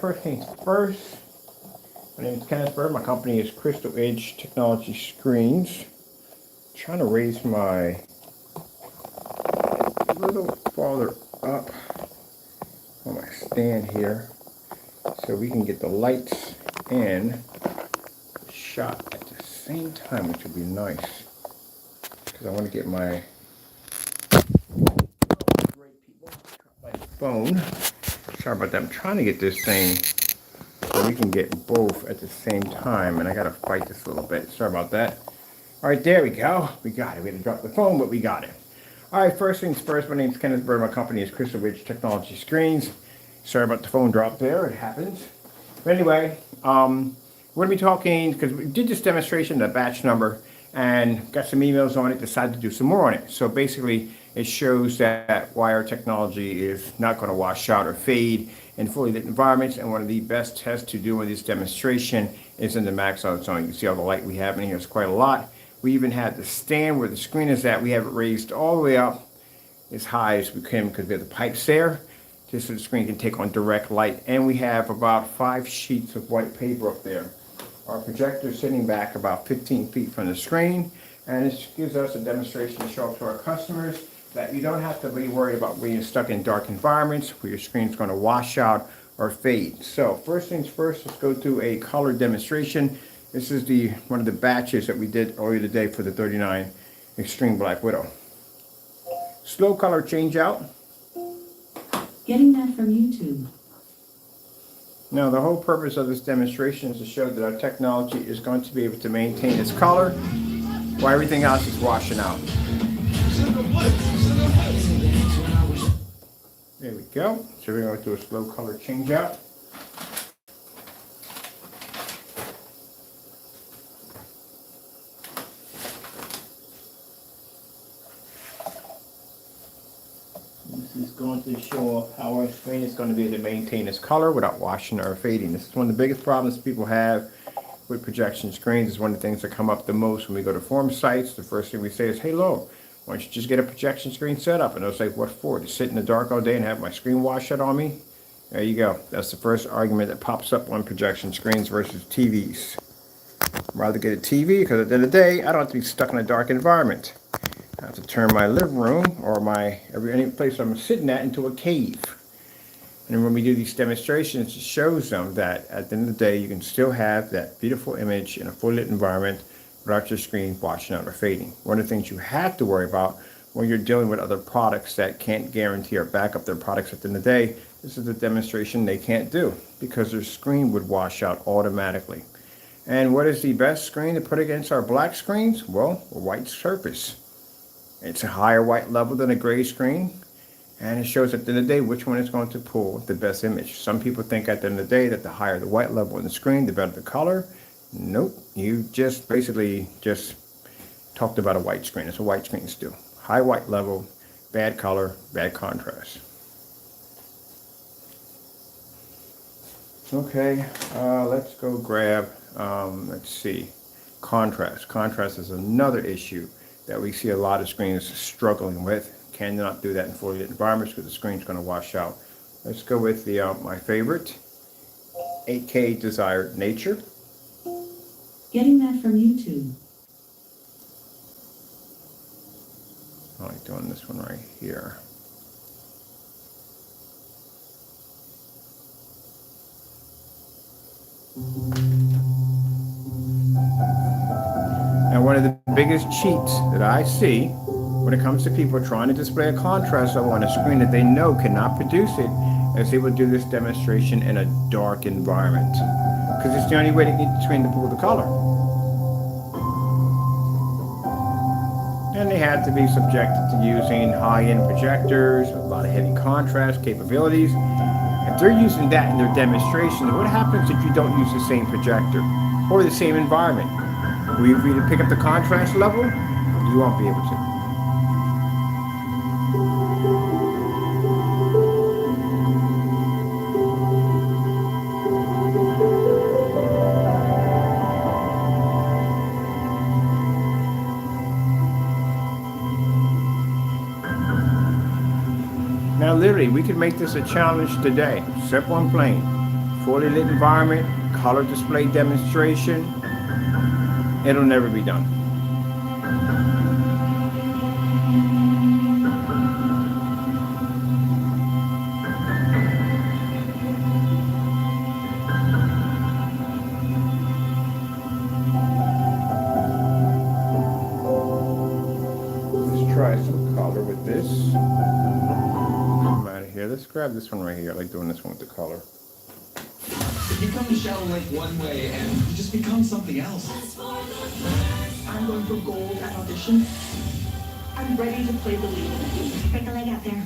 first things first. My name is Kenneth Bird. My company is Crystal Edge Technology Screens. I'm trying to raise my a little farther up on my stand here so we can get the lights and the shot at the same time, which would be nice. Because I want to get my phone. Sorry about that. I'm trying to get this thing so we can get both at the same time, and I gotta fight this a little bit. Sorry about that. All right, there we go. We got it. We had to drop the phone, but we got it. All right, first things first. My name is Kenneth Bird. My company is Crystal Edge Technology Screens. Sorry about the phone drop there. It happens. But anyway, we're gonna be talking because we did this demonstration, the batch number, and got some emails on it. Decided to do some more on it. So basically, it shows that why our technology is not going to wash out or fade in fully lit environments. And one of the best tests to do in this demonstration is in the max out zone. You can see all the light we have in here is quite a lot. We even have the stand where the screen is at. We have it raised all the way up as high as we can because we have the pipes there, just so the screen can take on direct light. And we have about 5 sheets of white paper up there. Our projector is sitting back about 15 feet from the screen. And this gives us a demonstration to show up to our customers that you don't have to be worried about being stuck in dark environments where your screen's going to wash out or fade. So first things first, let's go through a color demonstration. This is one of the batches that we did earlier today for the 39 Extreme Black Widow. Slow color change out. Getting that from YouTube. Now the whole purpose of this demonstration is to show that our technology is going to be able to maintain its color while everything else is washing out. There we go. So we're going to do a slow color change out. This is going to show off how our screen is going to be able to maintain its color without washing or fading. This is one of the biggest problems people have with projection screens. It's one of the things that come up the most when we go to forum sites. The first thing we say is, hey, Lo, why don't you just get a projection screen set up? And they'll say, what for? To sit in the dark all day and have my screen wash out on me? There you go. That's the first argument that pops up on projection screens versus TVs. I'd rather get a TV because at the end of the day, I don't have to be stuck in a dark environment. I have to turn my living room or any place I'm sitting at into a cave. And when we do these demonstrations, it shows them that at the end of the day, you can still have that beautiful image in a fully lit environment without your screen washing out or fading. One of the things you have to worry about when you're dealing with other products that can't guarantee or back up their products at the end of the day, this is a demonstration they can't do because their screen would wash out automatically. And what is the best screen to put against our black screens? Well, a white surface. It's a higher white level than a gray screen, and it shows at the end of the day which one is going to pull the best image. Some people think at the end of the day that the higher the white level in the screen, the better the color. Nope, you just basically just talked about a white screen. That's what white screens do. High white level, bad color, bad contrast. Okay, let's go grab, let's see, contrast. Contrast is another issue that we see a lot of screens struggling with. Cannot do that in fully lit environments because the screen's going to wash out. Let's go with my favorite, 8K Desired Nature. Getting that from YouTube. I like doing this one right here. And one of the biggest cheats that I see when it comes to people trying to display a contrast level on a screen that they know cannot produce it is they will do this demonstration in a dark environment. Because it's the only way to get the screen to pull the color. And they have to be subjected to using high-end projectors with a lot of heavy contrast capabilities. If they're using that in their demonstration, what happens if you don't use the same projector or the same environment? Will you either pick up the contrast level or you won't be able to? Now literally, we could make this a challenge today. Simple and plain. fully lit environment, color display demonstration, it'll never be done. Let's try some color with this. Come out of here. Let's grab this one right here. I like doing this one with the color. You come to Shadow Lake one way and you just become something else. I'm going for gold at audition. I'm ready to play the lead. Break a leg out there.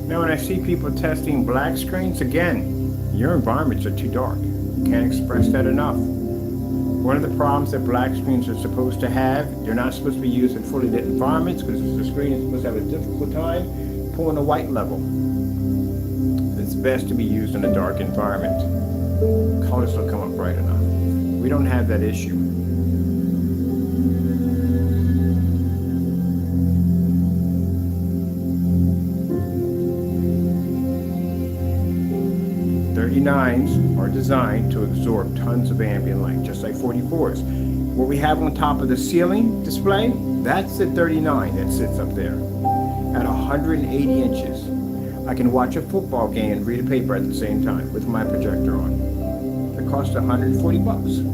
Now when I see people testing black screens, again, your environments are too dark. Can't express that enough. One of the problems that black screens are supposed to have, they're not supposed to be used in fully lit environments because the screen is supposed to have a difficult time pulling a white level. It's best to be used in a dark environment. Colors will come up bright enough. We don't have that issue. .39s are designed to absorb tons of ambient light, just like 44s. What we have on top of the ceiling display, that's the 39 that sits up there at 180 inches. I can watch a football game and read a paper at the same time with my projector on. It costs $140.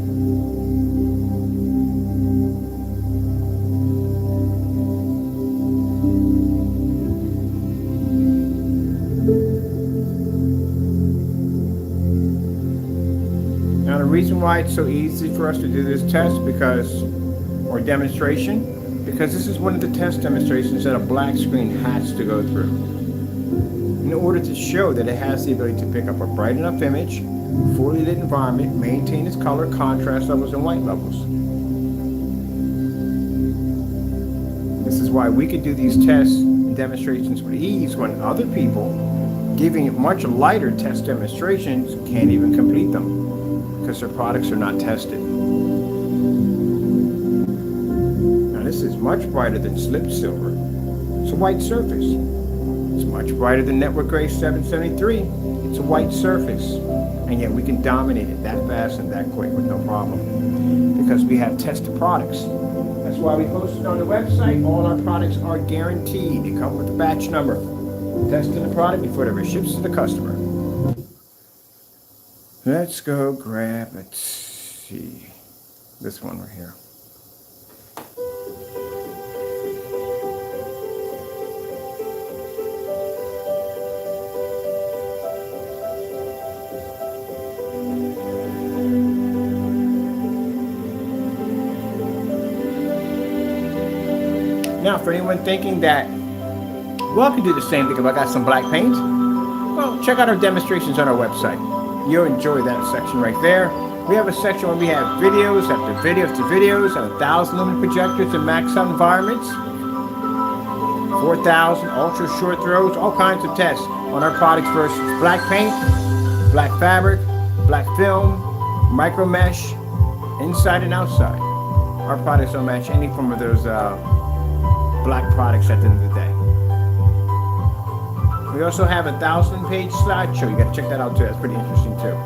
Now the reason why it's so easy for us to do this test or demonstration, because this is one of the test demonstrations that a black screen has to go through in order to show that it has the ability to pick up a bright enough image, fully lit environment, maintain its color, contrast levels, and white levels. This is why we could do these tests and demonstrations with ease when other people giving much lighter test demonstrations can't even complete them because their products are not tested. Now this is much brighter than slip silver. It's a white surface. It's much brighter than network gray 773. It's a white surface. And yet we can dominate it that fast and that quick with no problem because we have tested products. That's why we posted on the website, all our products are guaranteed. They come with a batch number. Testing the product before it ever ships to the customer. Let's go grab, let's see, this one right here. Now, for anyone thinking that, well, I can do the same thing if I got some black paint, well, check out our demonstrations on our website. You'll enjoy that section right there. We have a section where we have videos after video after videos on 1,000 lumen projectors in max out environments, 4,000 ultra short throws, all kinds of tests on our products versus black paint, black fabric, black film, micro mesh, inside and outside. Our products don't match any form of those black products at the end of the day. We also have a 1,000-page slideshow. You got to check that out too. That's pretty interesting too.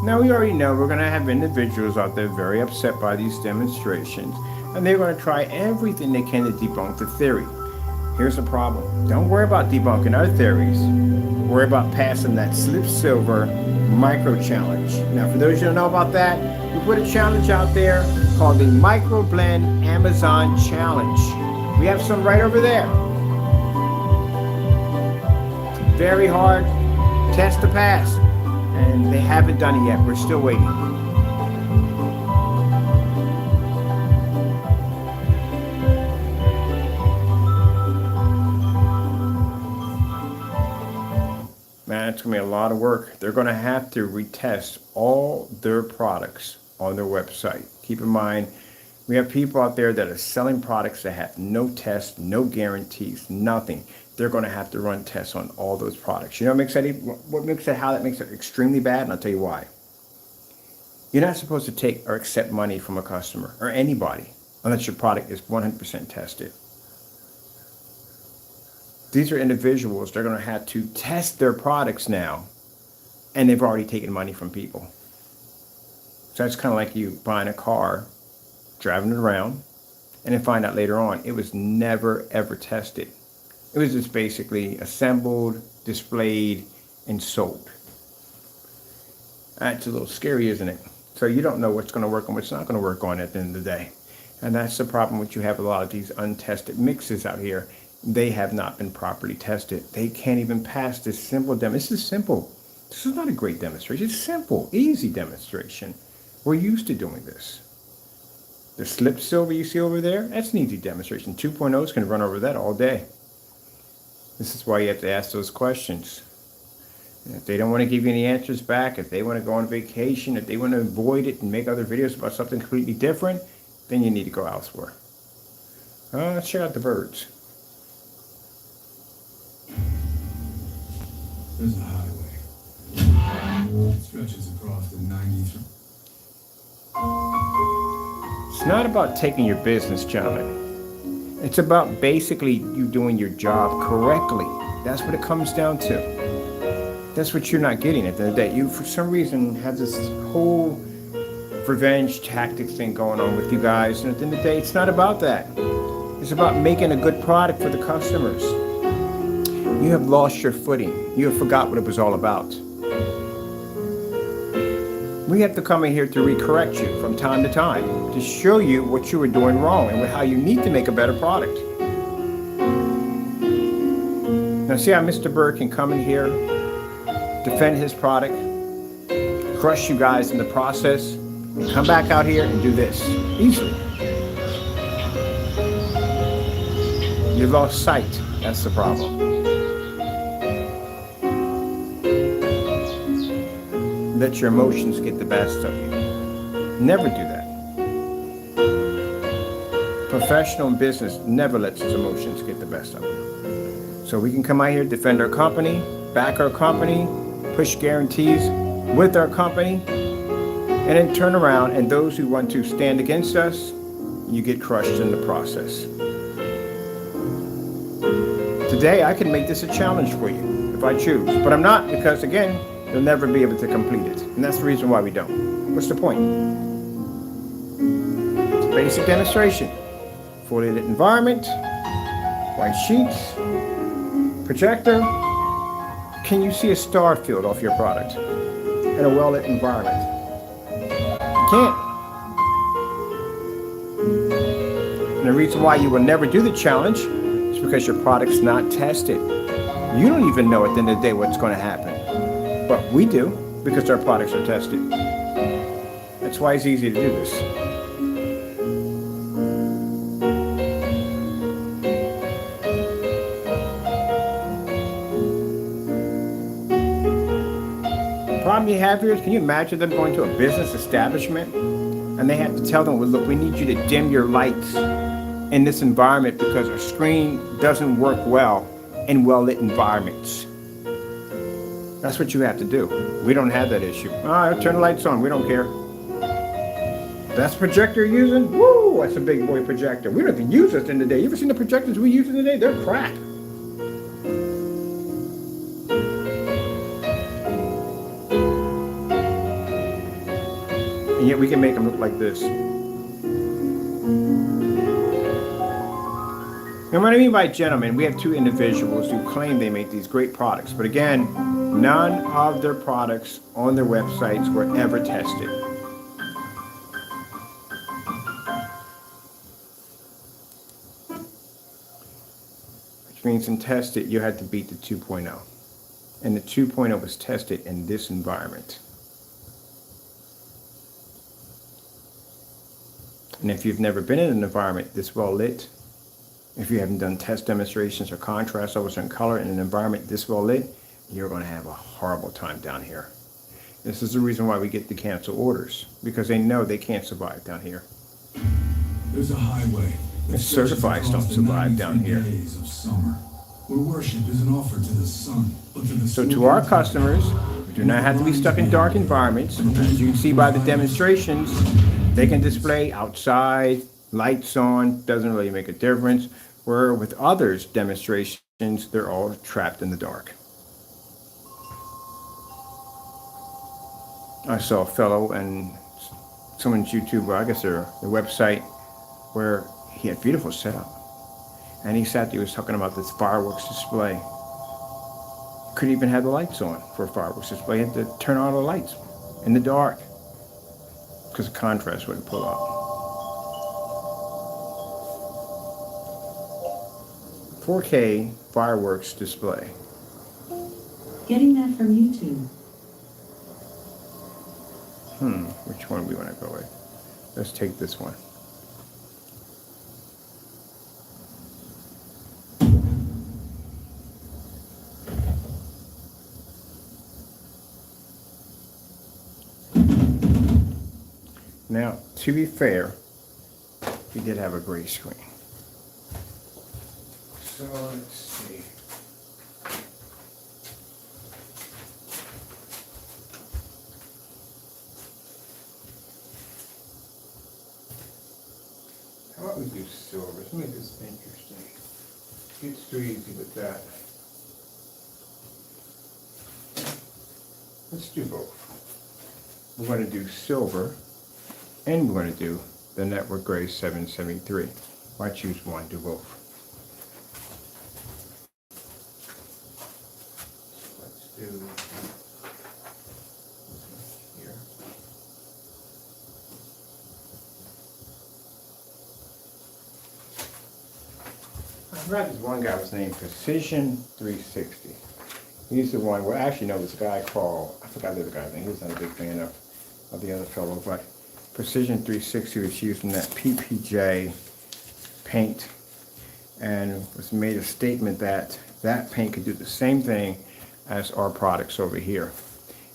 Now we already know we're going to have individuals out there very upset by these demonstrations, and they're going to try everything they can to debunk the theory. Here's the problem. Don't worry about debunking our theories. Worry about passing that slip silver micro challenge. Now for those who don't know about that, we put a challenge out there called the Micro Blend Amazon Challenge. We have some right over there. very hard test to pass. And they haven't done it yet. We're still waiting. Man, it's going to be a lot of work. They're going to have to retest all their products on their website. Keep in mind, we have people out there that are selling products that have no tests, no guarantees, nothing. They're going to have to run tests on all those products. You know what makes it, how that makes it extremely bad? And I'll tell you why. You're not supposed to take or accept money from a customer or anybody unless your product is 100% tested. These are individuals, they're going to have to test their products now, and they've already taken money from people. So that's kind of like you buying a car, driving it around, and then find out later on it was never ever tested. It was just basically assembled, displayed, and sold. That's a little scary, isn't it? So you don't know what's going to work and what's not going to work on at the end of the day. And that's the problem with you have a lot of these untested mixes out here. They have not been properly tested. They can't even pass this simple demo. This is simple. This is not a great demonstration. It's simple, easy demonstration. We're used to doing this. The slip silver you see over there, that's an easy demonstration. 2.0 is going to run over that all day. This is why you have to ask those questions. And if they don't want to give you any answers back, if they want to go on vacation, if they want to avoid it and make other videos about something completely different, then you need to go elsewhere. Let's check out the birds. There's a highway. It stretches across the 93. It's not about taking your business, gentlemen. It's about basically you doing your job correctly. That's what it comes down to. That's what you're not getting at the end of the day. You, for some reason, have this whole revenge tactics thing going on with you guys. And at the end of the day, it's not about that. It's about making a good product for the customers. You have lost your footing. You have forgot what it was all about. We have to come in here to recorrect you from time to time, to show you what you were doing wrong and how you need to make a better product. Now see how Mr. Bird can come in here, defend his product, crush you guys in the process, and come back out here and do this easily. You lost sight. That's the problem. Let your emotions get the best of you. Never do that. Professional in business never lets his emotions get the best of him. So we can come out here, defend our company, back our company, push guarantees with our company, and then turn around, and those who want to stand against us, you get crushed in the process. Today, I can make this a challenge for you if I choose, but I'm not, because again, you'll never be able to complete it. And that's the reason why we don't. What's the point? It's a basic demonstration. Fully lit environment, white sheets, projector. Can you see a star field off your product in a well-lit environment? You can't. And the reason why you will never do the challenge is because your product's not tested. You don't even know at the end of the day what's going to happen. But we do, because our products are tested. That's why it's easy to do this. The problem you have here is, can you imagine them going to a business establishment and they have to tell them, well, look, we need you to dim your lights in this environment because our screen doesn't work well in well-lit environments. That's what you have to do. We don't have that issue. All right, turn the lights on. We don't care. That's the projector you're using? Woo, that's a big boy projector. We don't even use this in the day. You ever seen the projectors we use in the day? They're crap. And yet we can make them look like this. And what I mean by gentlemen, we have two individuals who claim they make these great products. But again, none of their products on their websites were ever tested. Which means in tested, you had to beat the 2.0. And the 2.0 was tested in this environment. And if you've never been in an environment this well lit, if you haven't done test demonstrations or contrast levels and color in an environment this well lit, you're going to have a horrible time down here. This is the reason why we get the cancel orders, because they know they can't survive down here. There's a highway. And certifieds don't survive down here. Days of summer, where worship isn't offered to the sun, but to the So to our customers, we do not have to be stuck in dark environments. As you can see by the demonstrations, they can display outside, lights on, doesn't really make a difference. Where with others' demonstrations, they're all trapped in the dark. I saw a fellow and someone's YouTube, I guess their website, where he had beautiful setup. And he sat there, he was talking about this fireworks display. Couldn't even have the lights on for a fireworks display. He had to turn on the lights in the dark because the contrast wouldn't pull up. 4K fireworks display. Getting that from YouTube. Which one do we want to go with? Let's take this one. Now, to be fair, we did have a gray screen. So let's see. How about we do silver? Let's make this interesting. It's too easy with that. Let's do both. We're going to do silver, and we're going to do the Network Gray 773. Why choose one? Do both. So let's do here. I read this one guy was named Precision 360. He's the one, well, I actually know this guy called, I forgot the other guy's name, he was not a big fan of the other fellow, but Precision 360 was using that PPJ paint and was made a statement that that paint could do the same thing as our products over here.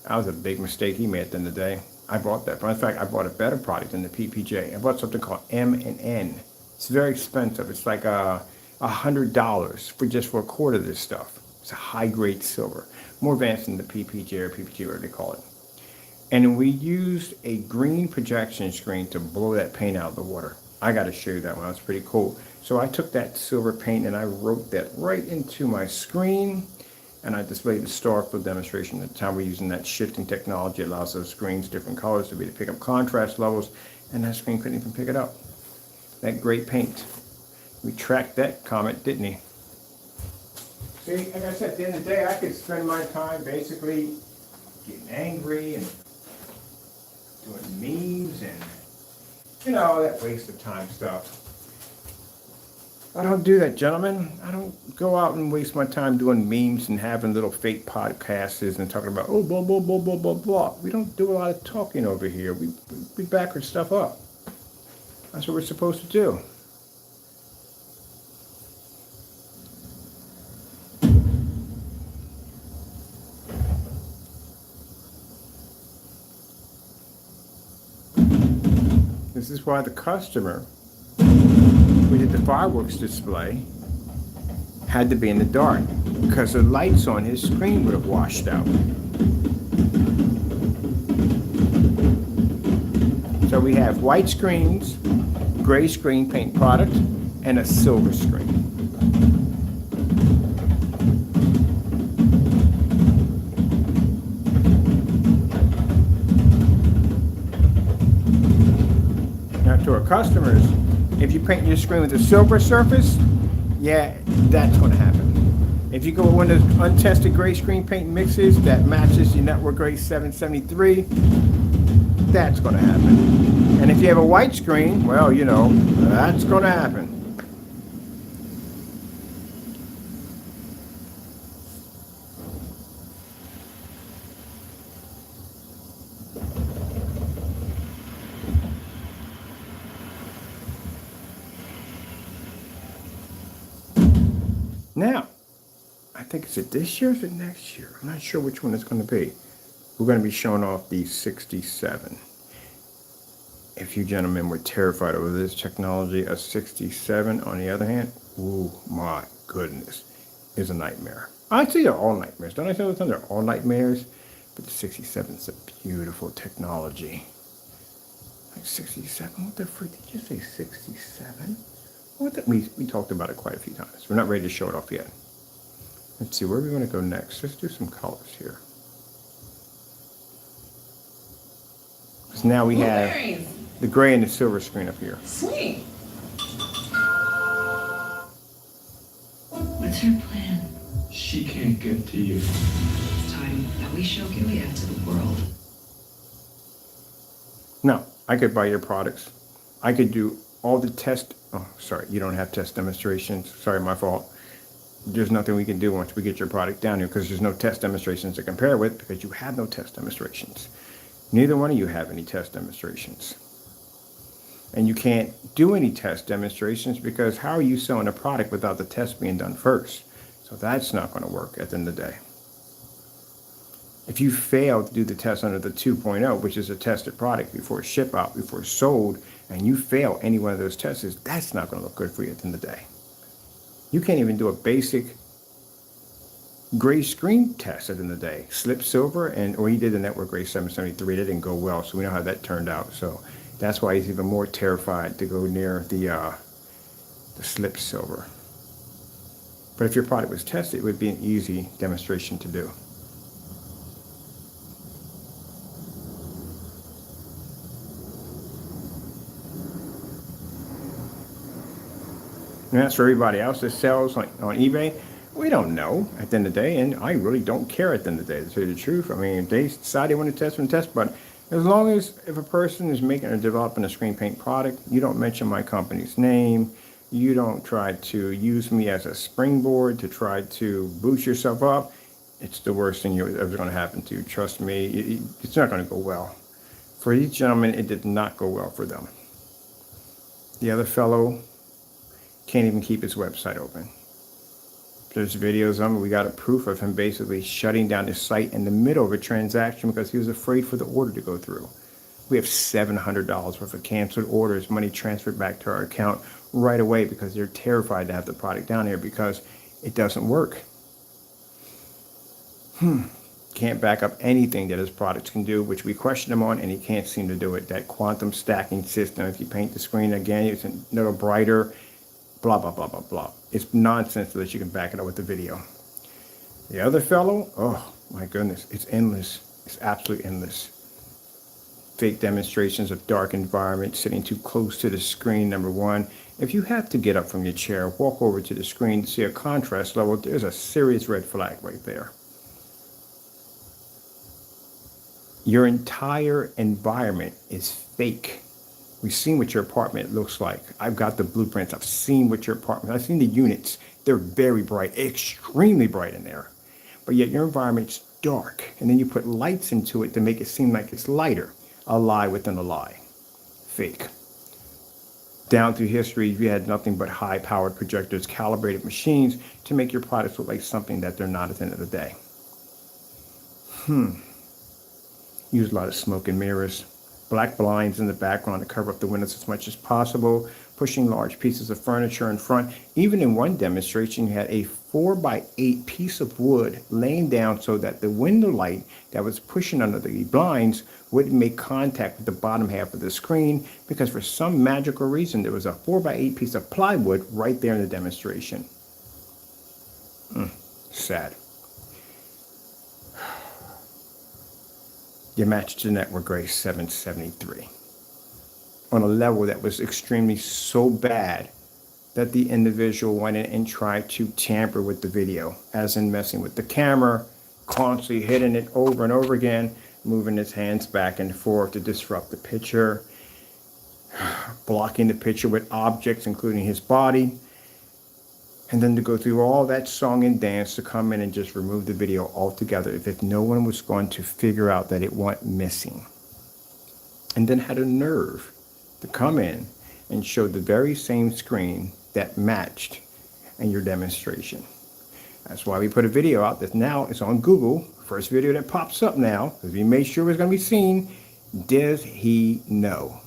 That was a big mistake he made at the end of the day. I bought that, but in fact, I bought a better product than the PPJ. I bought something called M&N. It's very expensive. It's like $100 for just for a quart of this stuff. It's a high-grade silver, more advanced than the PPJ or PPG, whatever they call it. And we used a green projection screen to blow that paint out of the water. I got to show you that one. That's pretty cool. So I took that silver paint and I wrote that right into my screen, and I displayed the star field demonstration. At the time we're using that shifting technology. It allows those screens, different colors, to pick up contrast levels, and that screen couldn't even pick it up. That great paint. We tracked that comet, didn't he? See, like I said, at the end of the day, I could spend my time basically getting angry and doing memes and, you know, that waste of time stuff. I don't do that, gentlemen. I don't go out and waste my time doing memes and having little fake podcasts and talking about, oh, blah, blah, blah, blah, blah, blah. We don't do a lot of talking over here. We back our stuff up. That's what we're supposed to do. This is why the customer, we did the fireworks display, had to be in the dark, because the lights on his screen would have washed out. So we have white screens, gray screen paint product, and a silver screen. Now to our customers, if you paint your screen with a silver surface, yeah, that's going to happen. If you go with one of those untested gray screen paint mixes that matches your Network Gray 773, that's going to happen. And if you have a white screen, well, you know, that's going to happen. Now, I think is it this year or is it next year? I'm not sure which one it's going to be. We're going to be showing off the 67. If you gentlemen were terrified over this technology, a 67, on the other hand, oh my goodness, is a nightmare. I'd say they're all nightmares. Don't I say all the time they're all nightmares? But the 67 is a beautiful technology. Like 67, what the freak did you say, 67? What the, we talked about it quite a few times. We're not ready to show it off yet. Let's see, where we want to go next. Let's do some colors here. So now we have the gray and the silver screen up here. Sweet. What's her plan? She can't get to you. It's time that we show Gilead to the world. No, I could buy your products. I could do all the test. Oh, sorry, you don't have test demonstrations. Sorry, my fault. There's nothing we can do once we get your product down here because there's no test demonstrations to compare with because you have no test demonstrations. Neither one of you have any test demonstrations. And you can't do any test demonstrations because how are you selling a product without the test being done first? So that's not going to work at the end of the day. If you fail to do the test under the 2.0, which is a tested product before ship out, before sold, and you fail any one of those tests, that's not going to look good for you at the end of the day. You can't even do a basic gray screen test at the end of the day. Slip silver, or he did the network gray 773. That didn't go well, so we know how that turned out. So that's why he's even more terrified to go near the slip silver. But if your product was tested, it would be an easy demonstration to do. And that's for everybody else that sells on eBay. We don't know at the end of the day, and I really don't care at the end of the day, to tell you the truth. I mean, if they decide they want to test, but as long as if a person is making or developing a screen paint product, you don't mention my company's name, you don't try to use me as a springboard to try to boost yourself up, it's the worst thing you're ever going to happen to you. Trust me, it's not going to go well. For these gentlemen, it did not go well for them. The other fellow can't even keep his website open. There's videos on it. We got a proof of him basically shutting down his site in the middle of a transaction because he was afraid for the order to go through. We have $700 worth of canceled orders, money transferred back to our account right away because they're terrified to have the product down here because it doesn't work. Can't back up anything that his products can do, which we questioned him on, and he can't seem to do it. That quantum stacking system, if you paint the screen again, it's a little brighter, blah, blah, blah, blah, blah. It's nonsense so that you can back it up with the video. The other fellow, oh my goodness, it's endless. It's absolutely endless. Fake demonstrations of dark environments, sitting too close to the screen, number one. If you have to get up from your chair, walk over to the screen to see a contrast level, there's a serious red flag right there. Your entire environment is fake. We've seen what your apartment looks like. I've got the blueprints. I've seen what your apartment, I've seen the units. They're very bright, extremely bright in there. But yet your environment's dark. And then you put lights into it to make it seem like it's lighter. A lie within a lie. Fake. Down through history, you had nothing but high-powered projectors, calibrated machines to make your products look like something that they're not at the end of the day. Use a lot of smoke and mirrors. Black blinds in the background to cover up the windows as much as possible, pushing large pieces of furniture in front. Even in one demonstration, you had a 4x8 piece of wood laying down so that the window light that was pushing under the blinds wouldn't make contact with the bottom half of the screen because for some magical reason, there was a 4x8 piece of plywood right there in the demonstration. Sad. You matched the network gray 773 on a level that was extremely so bad that the individual went in and tried to tamper with the video, as in messing with the camera, constantly hitting it over and over again, moving his hands back and forth to disrupt the picture, blocking the picture with objects, including his body, and then to go through all that song and dance to come in and just remove the video altogether if no one was going to figure out that it went missing. And then had a nerve to come in and show the very same screen that matched in your demonstration. That's why we put a video out that now is on Google. First video that pops up now, because we made sure it was going to be seen. Does he know?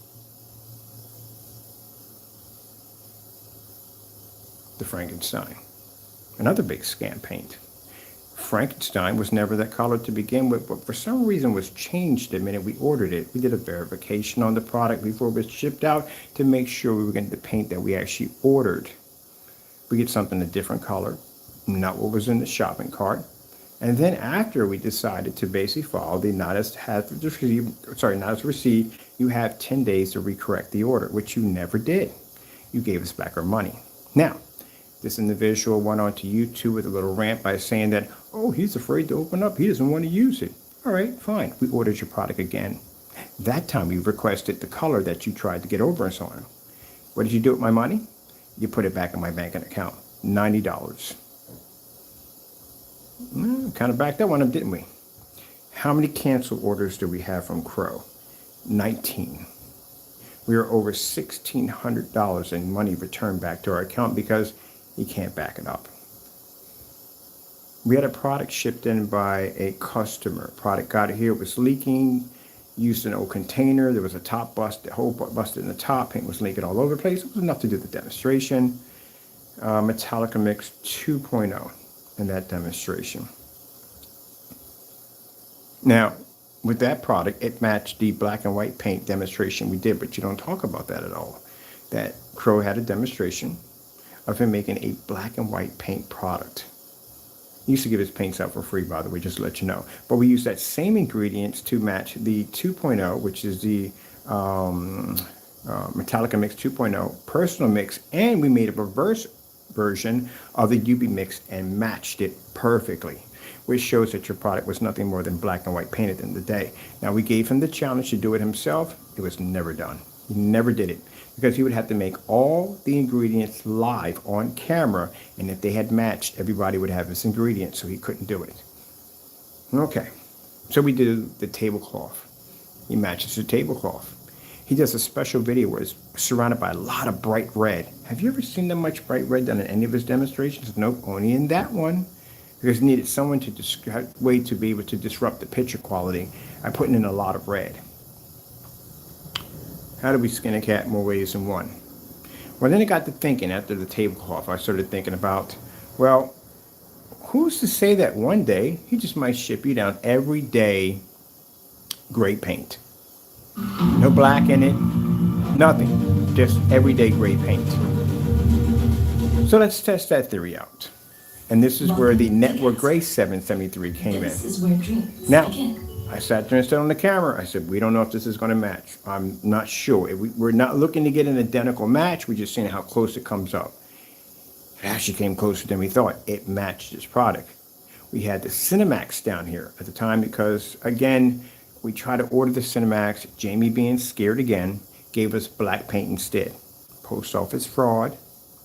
The Frankenstein. Another big scam paint. Frankenstein was never that color to begin with, but for some reason was changed the minute we ordered it. We did a verification on the product before it was shipped out to make sure we were getting the paint that we actually ordered. We get something a different color, not what was in the shopping cart. And then after we decided to basically follow the not as received, you have 10 days to recorrect the order, which you never did. You gave us back our money. Now, this individual went on to YouTube with a little rant by saying that, oh, he's afraid to open up. He doesn't want to use it. All right, fine. We ordered your product again. That time you requested the color that you tried to get over us on. What did you do with my money? You put it back in my banking account. $90. Kind of backed that one up, didn't we? How many canceled orders do we have from Crow? 19. We are over $1,600 in money returned back to our account because he can't back it up. We had a product shipped in by a customer. Product got here, it was leaking, used an old container. There was a top bust, the hole busted in the top, paint was leaking all over the place. It was enough to do the demonstration. Metallica Mix 2.0 in that demonstration. Now, with that product, it matched the black and white paint demonstration we did, but you don't talk about that at all. That Crow had a demonstration of him making a black and white paint product. He used to give his paints out for free, by the way, just to let you know. But we used that same ingredients to match the 2.0, which is the Metallica Mix 2.0 personal mix, and we made a reverse version of the UB mix and matched it perfectly, which shows that your product was nothing more than black and white paint at the end of the day. Now, we gave him the challenge to do it himself. It was never done. He never did it because he would have to make all the ingredients live on camera, and if they had matched, everybody would have his ingredients, so he couldn't do it. Okay, so we did the tablecloth. He matches the tablecloth. He does a special video where it's surrounded by a lot of bright red. Have you ever seen that much bright red done in any of his demonstrations? Nope, only in that one. Because he needed someone to way to be able to disrupt the picture quality. I put in a lot of red. How do we skin a cat more ways than one? Well, then I got to thinking after the tablecloth. I started thinking about, well, who's to say that one day he just might ship you down everyday gray paint? No black in it, nothing, just everyday gray paint. So let's test that theory out. And this is where the Network Gray 773 came This in. is where dreams Now, begin. I sat there and said on the camera, I said, we don't know if this is going to match. I'm not sure. We're not looking to get an identical match. We're just seeing how close it comes up. It actually came closer than we thought. It matched this product. We had the Cinemax down here at the time because, again, we tried to order the Cinemax. Jamie, being scared again, gave us black paint instead. Post office fraud.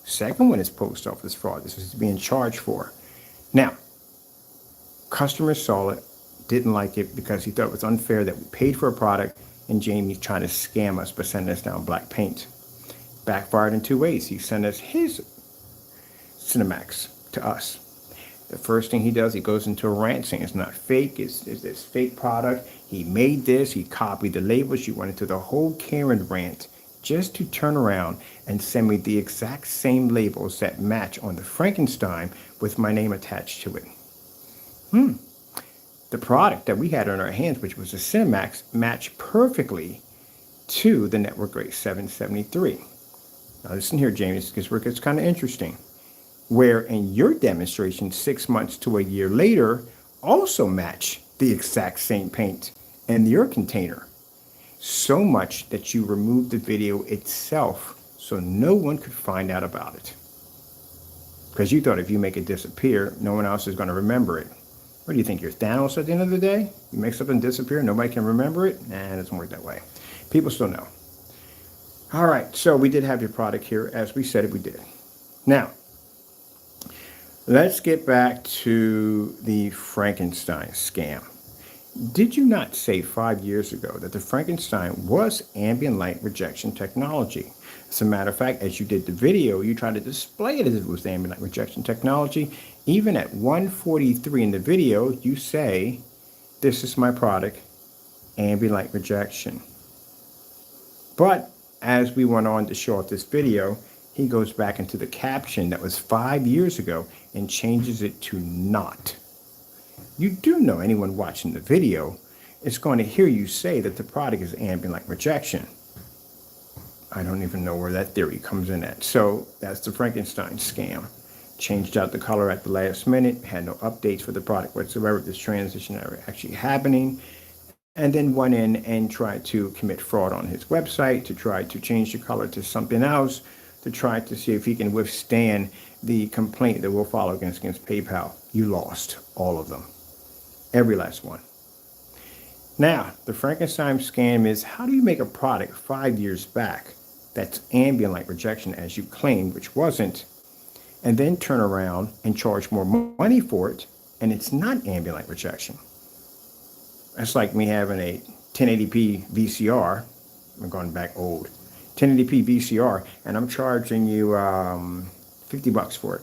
Second one is post office fraud. This is being charged for. Now, customers saw it, didn't like it because he thought it was unfair that we paid for a product and Jamie's trying to scam us by sending us down black paint. Backfired in two ways. He sent us his Cinemax to us. The first thing he does, he goes into a rant saying it's not fake, it's this fake product. He made this, he copied the labels. You went into the whole Karen rant just to turn around and send me the exact same labels that match on the Frankenstein with my name attached to it. The product that we had on our hands, which was the Cinemax, matched perfectly to the Network Gray 773. Now listen here, James, because it gets kind of interesting. Where in your demonstration 6 months to a year later also match the exact same paint in your container. So much that you removed the video itself so no one could find out about it. Because you thought if you make it disappear, no one else is going to remember it. What do you think, you're Thanos at the end of the day? You make something disappear, nobody can remember it? Nah, it doesn't work that way. People still know. All right, so we did have your product here as we said we did. Now, let's get back to the Frankenstein scam. Did you not say 5 years ago that the Frankenstein was ambient light rejection technology? As a matter of fact, as you did the video, you tried to display it as if it was ambient light rejection technology. Even at 143 in the video, you say, this is my product, ambient light rejection. But as we went on to show off this video, he goes back into the caption that was 5 years ago and changes it to not. You do know anyone watching the video is going to hear you say that the product is ambient light rejection. I don't even know where that theory comes in at. So that's the Frankenstein scam. Changed out the color at the last minute, had no updates for the product whatsoever, this transition actually happening, and then went in and tried to commit fraud on his website to try to change the color to something else, to try to see if he can withstand the complaint that will follow against PayPal. You lost all of them. Every last one. Now, the Frankenstein scam is, how do you make a product 5 years back that's ambient light rejection as you claimed, which wasn't, and then turn around and charge more money for it, and it's not ambient light rejection? That's like me having a 1080p VCR, I'm going back old, 1080p VCR, and I'm charging you $50 for it.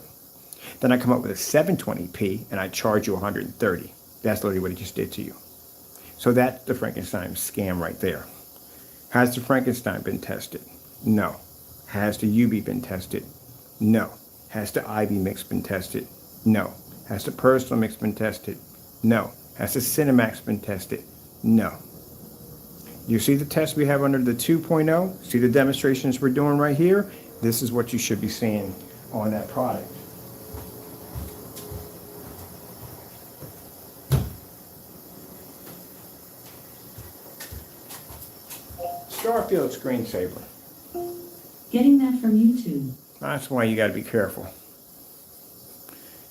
Then I come up with a 720p and I charge you $130. That's literally what it just did to you. So that's the Frankenstein scam right there. Has the Frankenstein been tested? No. Has the UV been tested? No. Has the IV mix been tested? No. Has the personal mix been tested? No. Has the Cinemax been tested? No. You see the test we have under the 2.0? See the demonstrations we're doing right here? This is what you should be seeing on that product. Starfield screensaver. Getting that from YouTube. That's why you got to be careful.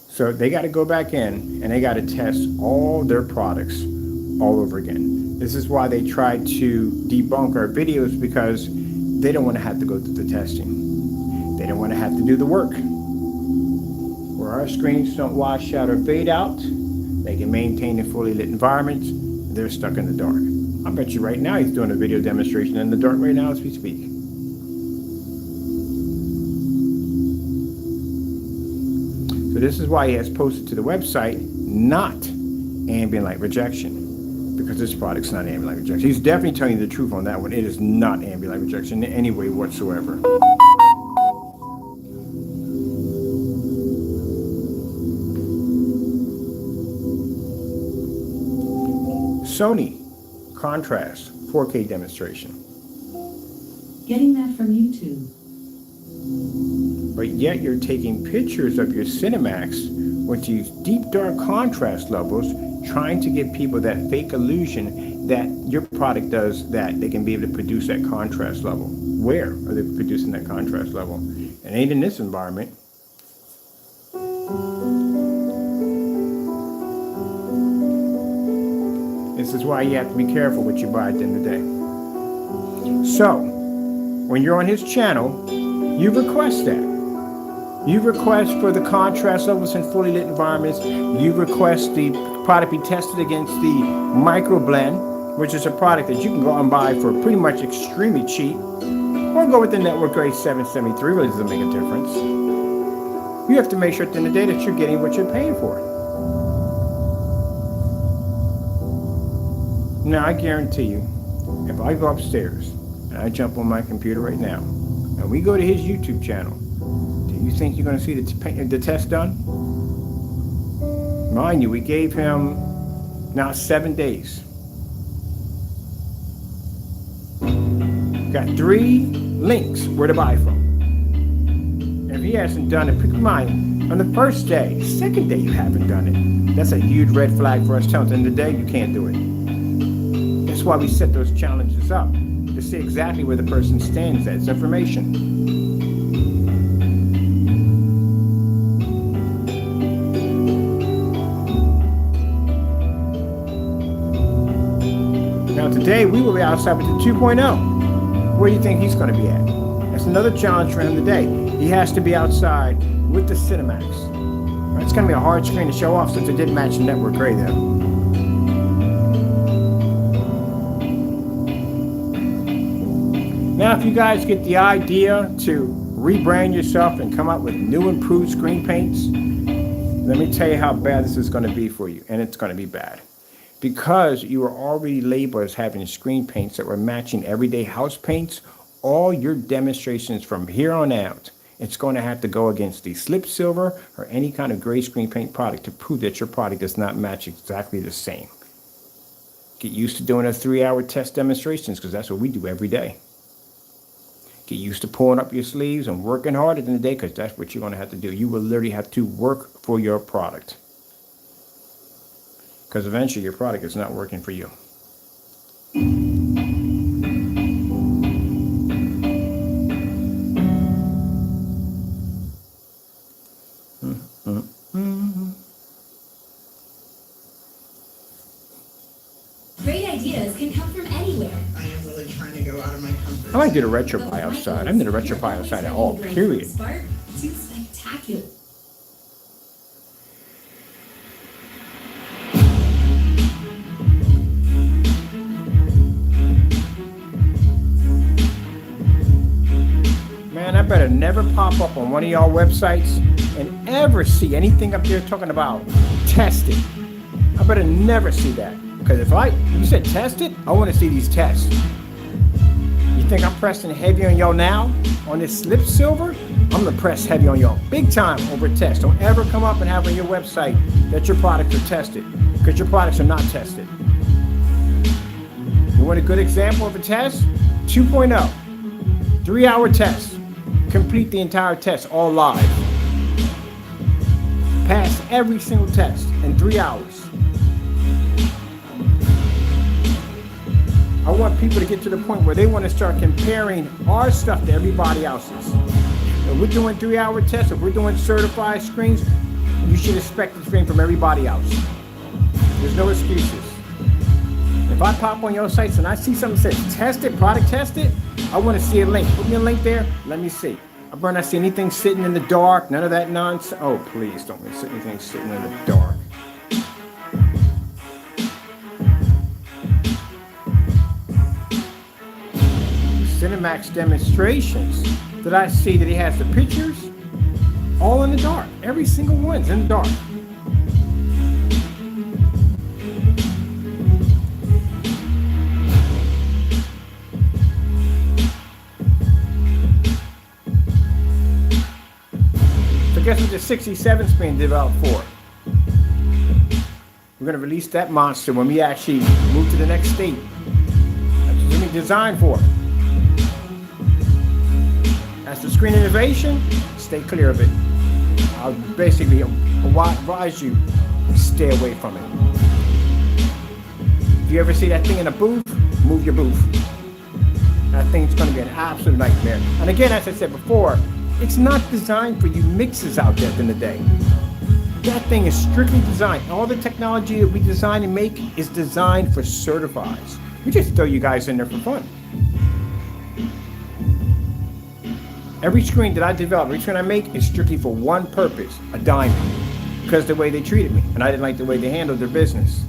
So they got to go back in and they got to test all their products all over again. This is why they tried to debunk our videos, because they don't want to have to go through the testing. They don't want to have to do the work. Where our screens don't wash out or fade out, they can maintain a fully lit environment. They're stuck in the dark. I bet you right now he's doing a video demonstration in the dark right now as we speak. So this is why he has posted to the website, not ambient light rejection, because this product's not ambient light rejection. He's definitely telling you the truth on that one. It is not ambient light rejection in any way whatsoever. Sony contrast 4K demonstration. Getting that from YouTube. But yet you're taking pictures of your Cinemax with these deep dark contrast levels, trying to give people that fake illusion that your product does that. They can be able to produce that contrast level. Where are they producing that contrast level? It ain't in this environment. This is why you have to be careful what you buy at the end of the day. So, when you're on his channel, you request that. You request for the contrast levels in fully lit environments. You request the product be tested against the microblend, which is a product that you can go out and buy for pretty much extremely cheap, or go with the network grade 773. Really doesn't make a difference. You have to make sure at the end of the day that you're getting what you're paying for. Now, I guarantee you, if I go upstairs and I jump on my computer right now and we go to his YouTube channel, do you think you're going to see the test done? Mind you, we gave him now 7 days. Got 3 links where to buy from. If he hasn't done it, pick mind, on the first day, second day you haven't done it. That's a huge red flag for us telling them today you can't do it. That's why we set those challenges up, to see exactly where the person stands. That's information. Now today we will be outside with the 2.0. Where do you think he's going to be at? That's another challenge for him today. He has to be outside with the Cinemax. Right, it's going to be a hard screen to show off since it didn't match the network gray there. Now, if you guys get the idea to rebrand yourself and come up with new improved screen paints, Let me tell you how bad this is going to be for you, and it's going to be bad. Because you were already labeled as having screen paints that were matching everyday house paints, all your demonstrations from here on out, it's going to have to go against the slip silver or any kind of gray screen paint product to prove that your product does not match exactly the same. Get used to doing a 3-hour test demonstrations, because that's what we do every day. Get used to pulling up your sleeves and working hard in the day, because that's what you're going to have to do. You will literally have to work for your product, because eventually your product is not working for you. Great ideas can come from anywhere. I am really trying to go out of my comfort I like zone. to do the retro pie outside. I did a retro pie outside at all, period. Spark, too spectacular. Man, I better never pop up on one of y'all websites and ever see anything up there talking about testing. I better never see that. Because if you said test it, I want to see these tests. You think I'm pressing heavy on y'all now on this slip silver? I'm going to press heavy on y'all big time over test. Don't ever come up and have on your website that your products are tested, because your products are not tested. You want a good example of a test? 2.0, 3-hour test. Complete the entire test, all live. Pass every single test in 3 hours. I want people to get to the point where they want to start comparing our stuff to everybody else's. If we're doing 3-hour tests, if we're doing certified screens, you should expect the screen from everybody else. There's no excuses. If I pop on your sites and I see something that says test it, product test it, I want to see a link. Put me a link there. Let me see. I better not see anything sitting in the dark. None of that nonsense. Oh, please don't see anything sitting in the dark. Cinemax demonstrations that I see that he has the pictures all in the dark. Every single one's in the dark. So guess what the 67's being developed for? We're going to release that monster when we actually move to the next state. That's what it's being designed for. As for screen innovation, stay clear of it. I'll basically advise you, stay away from it. If you ever see that thing in a booth, move your booth. That thing's going to be an absolute nightmare. And again, as I said before, it's not designed for you mixers out there at the end of the day. That thing is strictly designed. All the technology that we design and make is designed for certifies. We just throw you guys in there for fun. Every screen that I develop, every screen I make is strictly for one purpose, a diamond. Because of the way they treated me, and I didn't like the way they handled their business.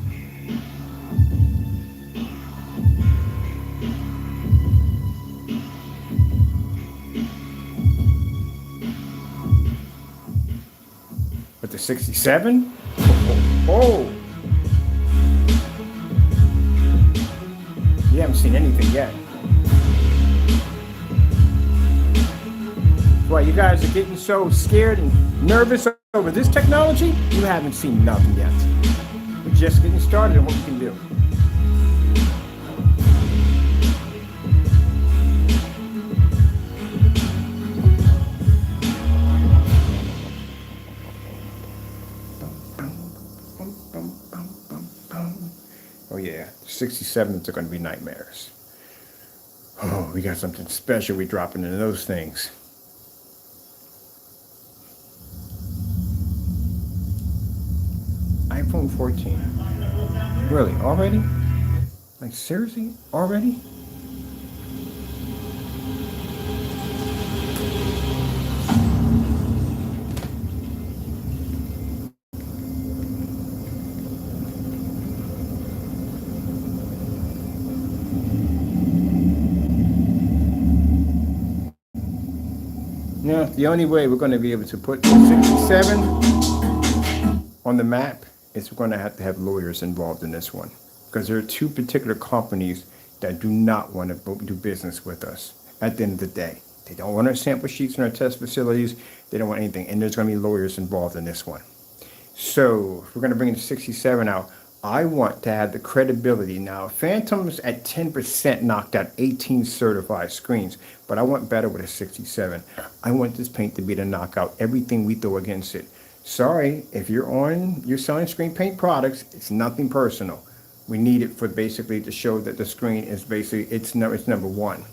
But the 67? Oh! You haven't seen anything yet. Why you guys are getting so scared and nervous over this technology? You haven't seen nothing yet. We're just getting started on what we can do. Oh yeah, 67s are going to be nightmares. Oh, we got something special we dropping into those things. iPhone 14. Really? Already? Like seriously? Already? No, the only way we're going to be able to put 67 on the map is we're going to have lawyers involved in this one, because there are two particular companies that do not want to do business with us at the end of the day. They don't want our sample sheets in our test facilities. They don't want anything. And there's going to be lawyers involved in this one. So if we're going to bring the 67 out, I want to have the credibility. Now, Phantom's at 10% knocked out 18 certified screens, but I want better with a 67. I want this paint to be to knock out everything we throw against it. Sorry, if you're selling screen paint products, it's nothing personal. We need it for basically to show that the screen is basically, it's number one.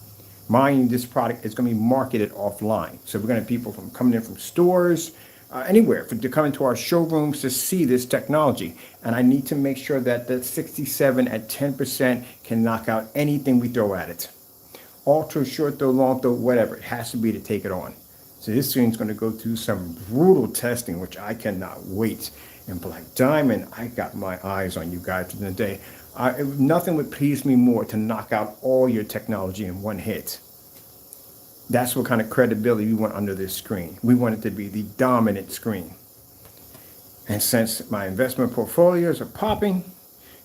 Mind, this product is going to be marketed offline. So we're going to have people from coming in from stores, anywhere, to come into our showrooms to see this technology. And I need to make sure that that 67 at 10% can knock out anything we throw at it. Ultra, short throw, long throw, whatever. It has to be to take it on. So this screen's going to go through some brutal testing, which I cannot wait. And Black Diamond, I got my eyes on you guys in the day. Nothing would please me more to knock out all your technology in one hit. That's what kind of credibility we want under this screen. We want it to be the dominant screen. And since my investment portfolios are popping,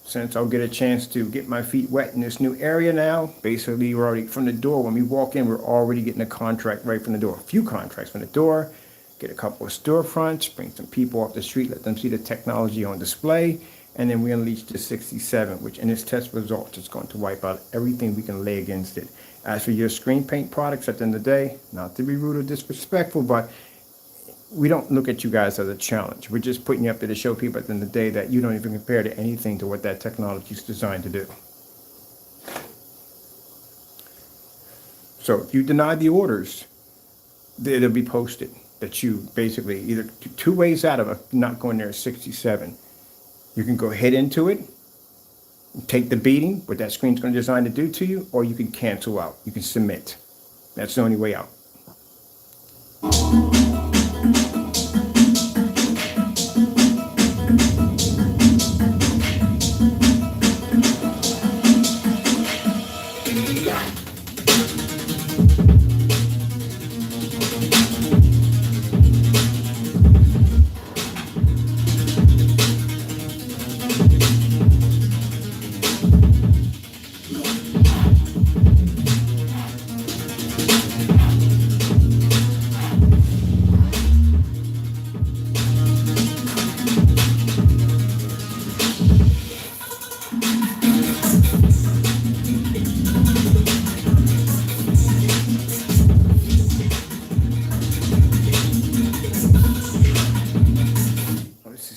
since I'll get a chance to get my feet wet in this new area now, basically we're already from the door. When we walk in, we're already getting a contract right from the door. A few contracts from the door, get a couple of storefronts, bring some people off the street, let them see the technology on display. And then we unleash the 67, which in its test results is going to wipe out everything we can lay against it. As for your screen paint products, at the end of the day, not to be rude or disrespectful, but we don't look at you guys as a challenge. We're just putting you up there to show people at the end of the day that you don't even compare to anything to what that technology is designed to do. So if you deny the orders, it'll be posted that you basically either two ways out of not going there at 67. You can go head into it, take the beating, what that screen's going to design to do to you, or you can cancel out. You can submit. That's the only way out.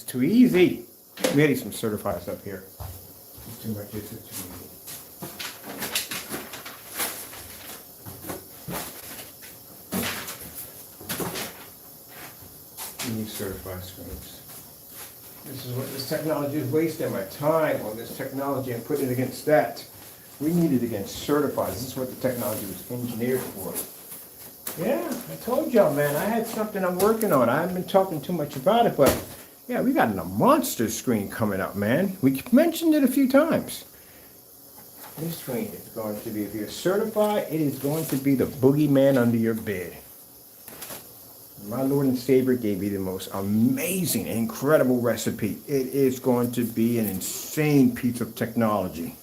Too easy. We need some certifieds up here. It's too much. It's too easy. We need certified screens. This is what this technology is wasting my time on this technology and putting it against that. We need it against certified. This is what the technology was engineered for. Yeah, I told y'all, man, I had something I'm working on. I haven't been talking too much about it, but yeah, we got a monster screen coming up, man. We mentioned it a few times. This screen is going to be, if you're certified, it is going to be the boogeyman under your bed. My Lord and Savior gave me the most amazing, incredible recipe. It is going to be an insane piece of technology.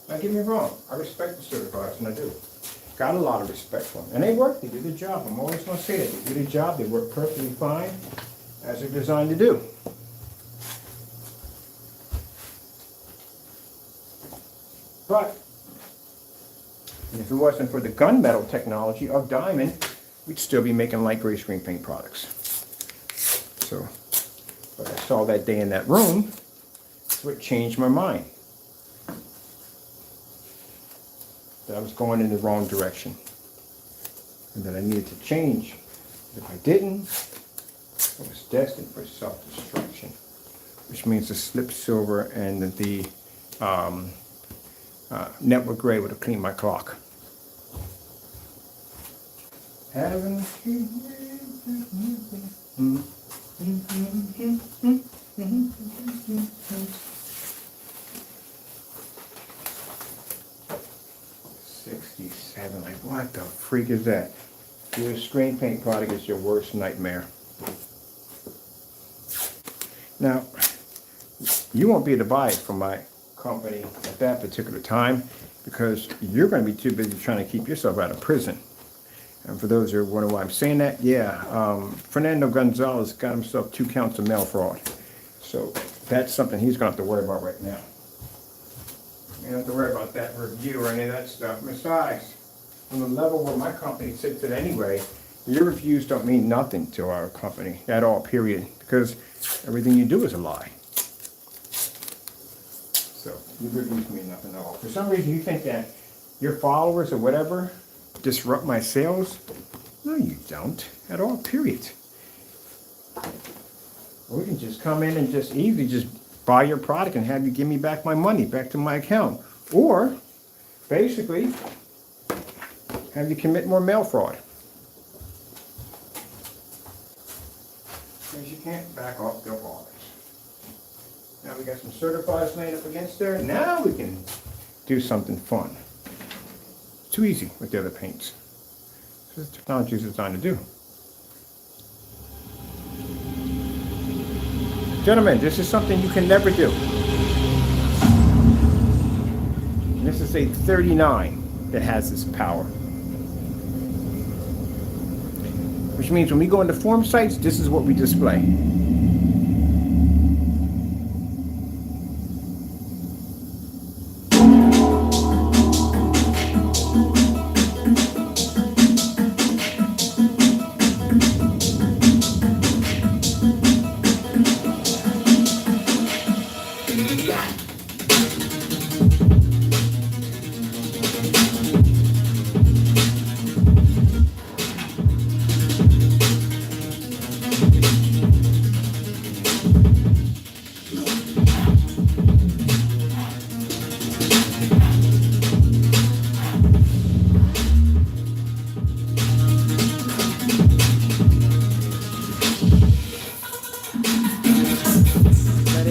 Now, get me wrong, I respect the certifieds, and I do. Got a lot of respect for them. And they work, they do the job. I'm always going to say that. They do the job, they work perfectly fine, as they're designed to do. But, if it wasn't for the gunmetal technology of Diamond, we'd still be making light gray screen paint products. So, but I saw that day in that room, so it changed my mind. That I was going in the wrong direction. And that I needed to change. If I didn't, I was destined for self-destruction. Which means the slip silver and the network gray would have cleaned my clock. 67. Like, what the freak is that? Your screen paint product is your worst nightmare. Now, you won't be able to buy it from my company at that particular time because you're going to be too busy trying to keep yourself out of prison. And for those who are wondering why I'm saying that, Fernando Gonzalez got himself 2 counts of mail fraud. So that's something he's going to have to worry about right now. You don't have to worry about that review or any of that stuff. Besides, on the level where my company sits at anyway, your reviews don't mean nothing to our company at all, period. Because everything you do is a lie. So your reviews mean nothing at all. For some reason you think that your followers or whatever disrupt my sales? No, you don't at all, period. We can just come in and just easily just buy your product and have you give me back my money, back to my account. Or, basically, have you commit more mail fraud. Because you can't back off the orders. Now we got some certifieds laying up against there. Now we can do something fun. It's too easy with the other paints. This is what technology is designed to do. Gentlemen, this is something you can never do. And this is a 39 that has this power. Which means when we go into form sites, this is what we display.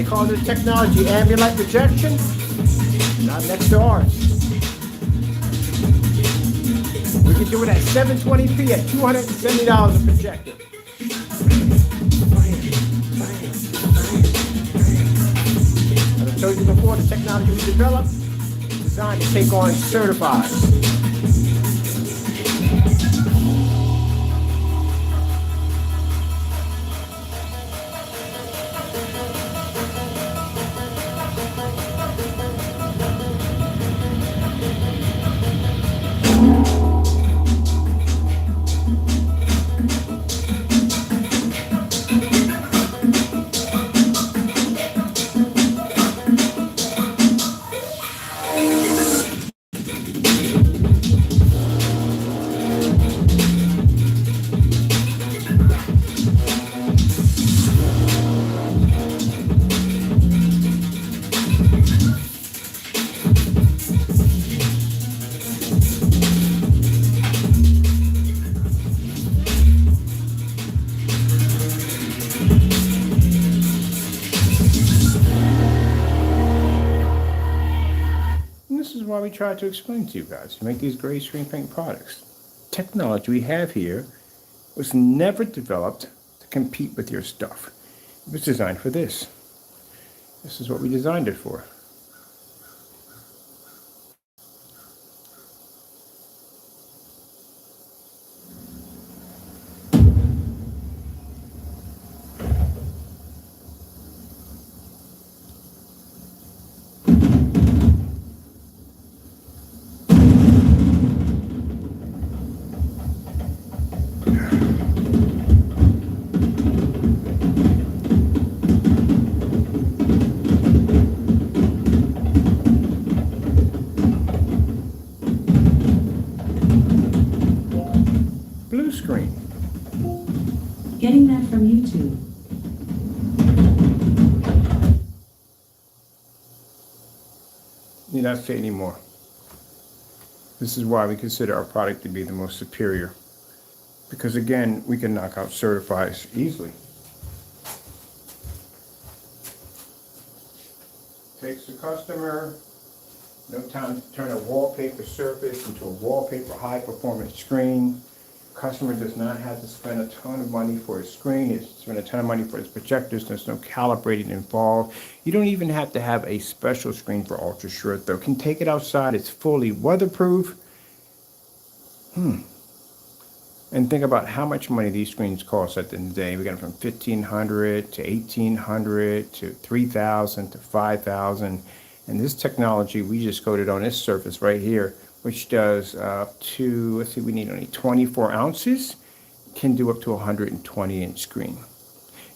Call this technology ambient projection, not next to ours. We can do it at 720p at $270 a projector. As I told you before, the technology we developed is designed to take on certifieds. Why we try to explain to you guys to make these gray screen paint products. Technology we have here was never developed to compete with your stuff. It was designed for this. This is what we designed it for. Screen. Getting that from YouTube. Need not say anymore. This is why we consider our product to be the most superior. Because again, we can knock out certifieds easily. Takes the customer No time to turn a wallpaper surface into a wallpaper high-performance screen. Customer does not have to spend a ton of money for a screen. It's spend a ton of money for its projectors. There's no calibrating involved. You don't even have to have a special screen for ultra short though. Can take it outside. It's fully weatherproof. And think about how much money these screens cost at the end of the day. We got them from $1,500 to $1,800 to $3,000 to $5,000. And this technology, we just coated on this surface right here, which does up to, let's see, we need only 24 ounces, can do up to a 120-inch screen.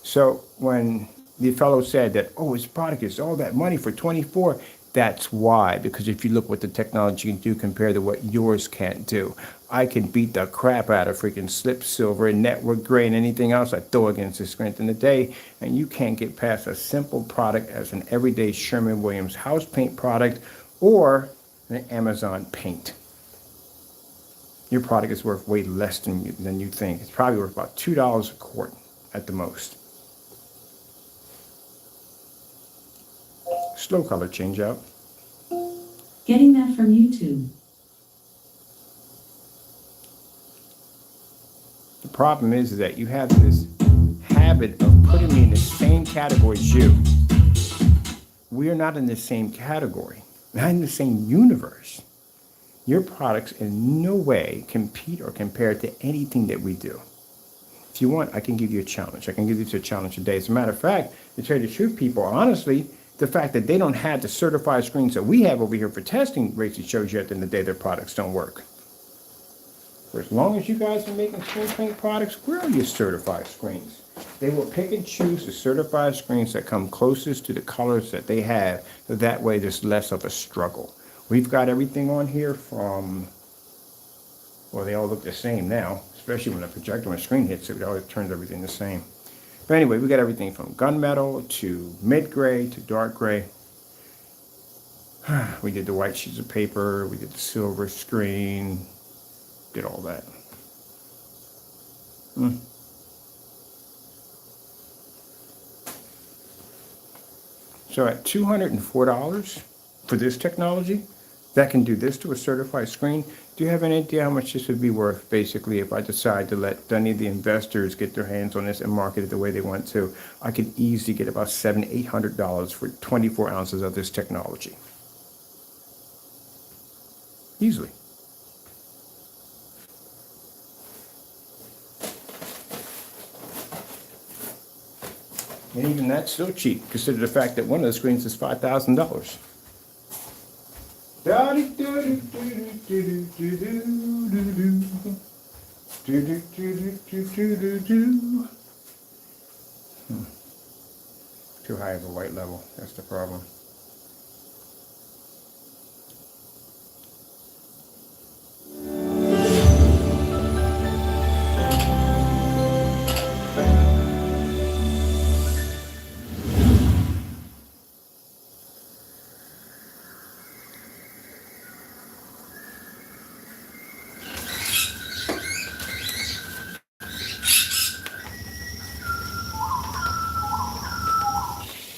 So when the fellow said that, oh, his product is all that money for 24, that's why. Because if you look what the technology can do compared to what yours can't do. I can beat the crap out of freaking slip silver and network gray and anything else I throw against the screen in the day, and you can't get past a simple product as an everyday Sherwin-Williams house paint product or an Amazon paint. Your product is worth way less than you think. It's probably worth about $2 a quart at the most. Slow color change out. Getting that from YouTube. The problem is that you have this habit of putting me in the same category as you. We are not in the same category, not in the same universe. Your products in no way compete or compare to anything that we do. If you want, I can give you a challenge. I can give you a challenge today. As a matter of fact, to tell you the truth, people, honestly, the fact that they don't have the certified screens that we have over here for testing rates, it shows you at the end of the day their products don't work. For as long as you guys are making screen paint products, where are your certified screens? They will pick and choose the certified screens that come closest to the colors that they have, so that way there's less of a struggle. We've got everything on here from, well, they all look the same now, especially when a projector on a screen hits it, it always turns everything the same. But anyway, we got everything from gunmetal to mid-gray to dark gray. We did the white sheets of paper, we did the silver screen, did all that. So at $204 for this technology, that can do this to a certified screen. Do you have any idea how much this would be worth, basically, if I decide to let any of the investors get their hands on this and market it the way they want to? I could easily get about $700, $800 for 24 ounces of this technology. Easily. And even that's still cheap, consider the fact that one of the screens is $5,000. Too high of a white level, that's the problem.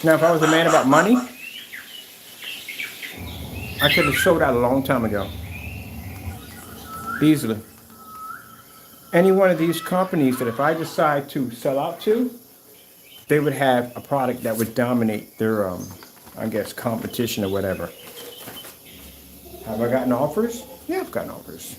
Now, if I was a man about money, I could have sold out a long time ago. Easily. Any one of these companies that if I decide to sell out to, they would have a product that would dominate their, I guess, competition or whatever. Have I gotten offers? Yeah, I've gotten offers.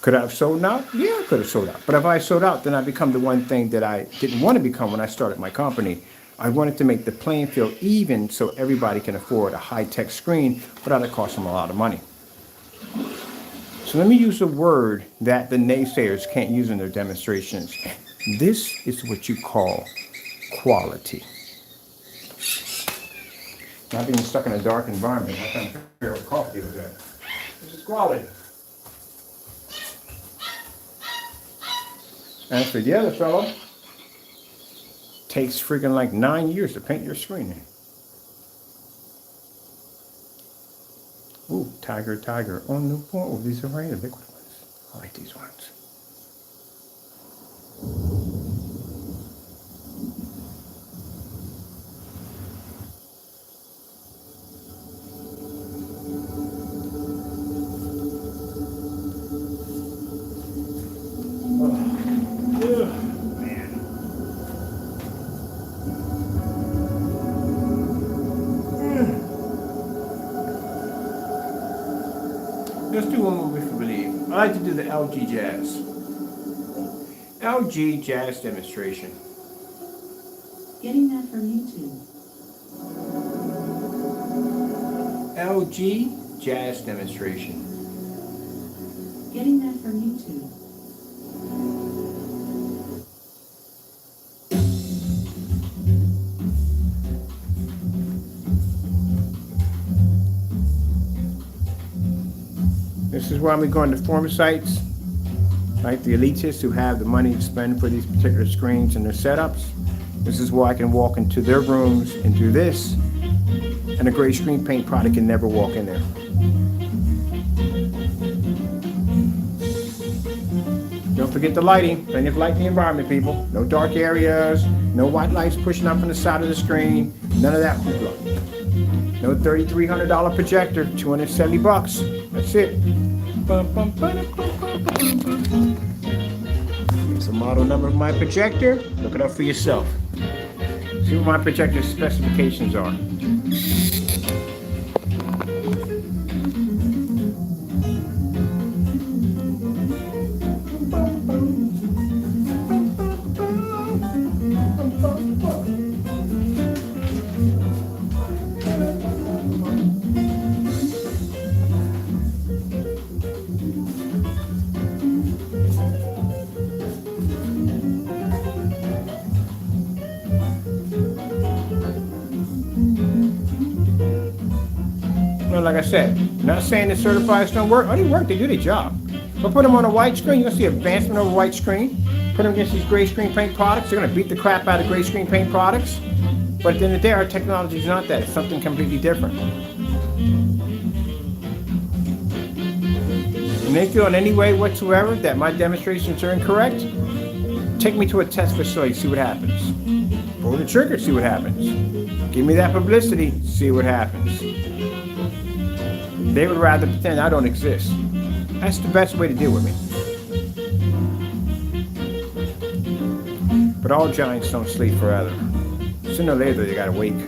Could I have sold out? Yeah, I could have sold out. But if I sold out, then I become the one thing that I didn't want to become when I started my company. I wanted to make the playing field even so everybody can afford a high-tech screen without it costing them a lot of money. So let me use a word that the naysayers can't use in their demonstrations. This is what you call quality. Not being stuck in a dark environment. I kind of figure out coffee with that. This is quality. As for the other fellow, takes freaking like 9 years to paint your screen. Ooh, tiger, tiger. Oh no, oh, these are right, the liquid ones. I like these ones. I like to do the LG Jazz. LG Jazz demonstration. Getting that from YouTube. LG Jazz demonstration. Getting that from YouTube. This is why we go into forum sites, like the elitists who have the money to spend for these particular screens and their setups. This is why I can walk into their rooms and do this, and a gray screen paint product can never walk in there. Don't forget the lighting. Plenty of light in the environment, people. No dark areas, no white lights pushing up on the side of the screen, none of that hoopla. No $3,300 projector, 270 bucks. That's it. Here's the model number of my projector. Look it up for yourself. See what my projector specifications are. Well, like I said, not saying the certifieds don't work. Oh, they work, they do their job. But put them on a white screen, you're gonna see advancement over white screen. Put them against these gray screen paint products, they're gonna beat the crap out of gray screen paint products. But at the end of the day, our technology is not that, it's something completely different. And they feel in any way whatsoever that my demonstrations are incorrect, take me to a test facility, see what happens. Pull the trigger, see what happens. Give me that publicity, see what happens. They would rather pretend I don't exist. That's the best way to deal with me. But all giants don't sleep forever. Sooner or later, they gotta wake.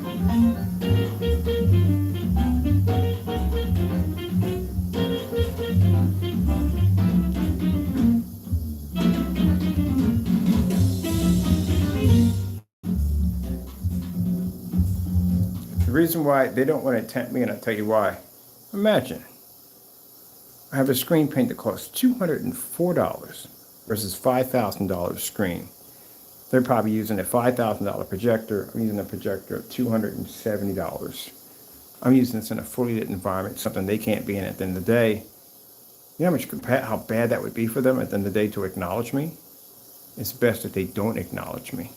The reason why they don't want to tempt me, and I'll tell you why. Imagine, I have a screen paint that costs $204 versus $5,000 screen. They're probably using a $5,000 projector. I'm using a projector of $270. I'm using this in a fully lit environment, something they can't be in at the end of the day. You know how bad that would be for them at the end of the day to acknowledge me? It's best that they don't acknowledge me.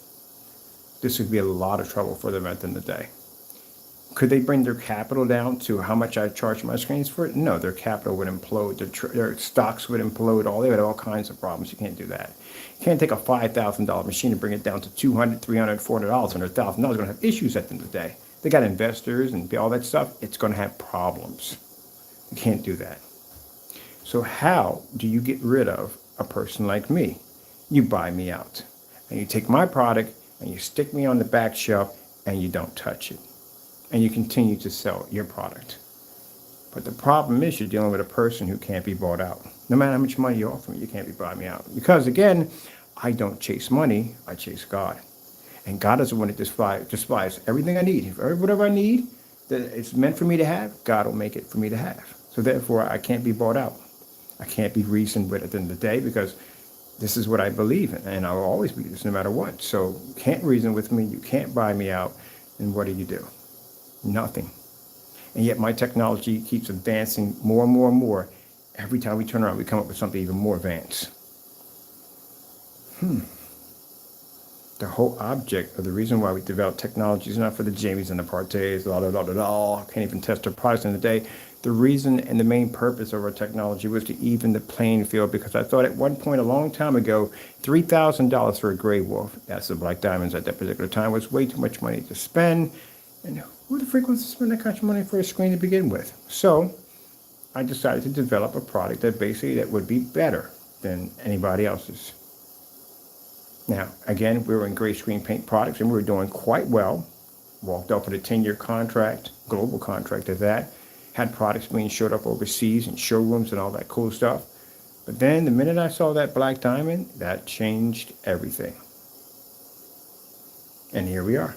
This would be a lot of trouble for them at the end of the day. Could they bring their capital down to how much I charge my screens for it? No, their capital would implode, their stocks would implode, they would have all kinds of problems. You can't do that. You can't take a $5,000 machine and bring it down to $200, $300, $400, $100,000. They're going to have issues at the end of the day. They got investors and all that stuff. It's going to have problems. You can't do that. So how do you get rid of a person like me? You buy me out. And you take my product and you stick me on the back shelf and you don't touch it. And you continue to sell your product. But the problem is you're dealing with a person who can't be bought out. No matter how much money you offer me, you can't be buying me out. Because again, I don't chase money, I chase God. And God is the one that supplies everything I need. Whatever I need that it's meant for me to have, God will make it for me to have. So therefore, I can't be bought out. I can't be reasoned with at the end of the day because this is what I believe in. And I will always believe this no matter what. So you can't reason with me, you can't buy me out. And what do? Nothing. And yet my technology keeps advancing more and more and more. Every time we turn around, we come up with something even more advanced. The whole object of the reason why we develop technology is not for the Jamies and the Partays, can't even test their products in the day. The reason and the main purpose of our technology was to even the playing field, because I thought at one point a long time ago, $3,000 for a gray wolf, that's the black diamonds at that particular time, was way too much money to spend. And who the freak wants to spend that kind of money for a screen to begin with? So I decided to develop a product that would be better than anybody else's. Now, again, we were in gray screen paint products and we were doing quite well. Walked up with a 10-year contract, global contract at that. Had products being showed up overseas in showrooms and all that cool stuff. But then the minute I saw that black diamond, that changed everything. And here we are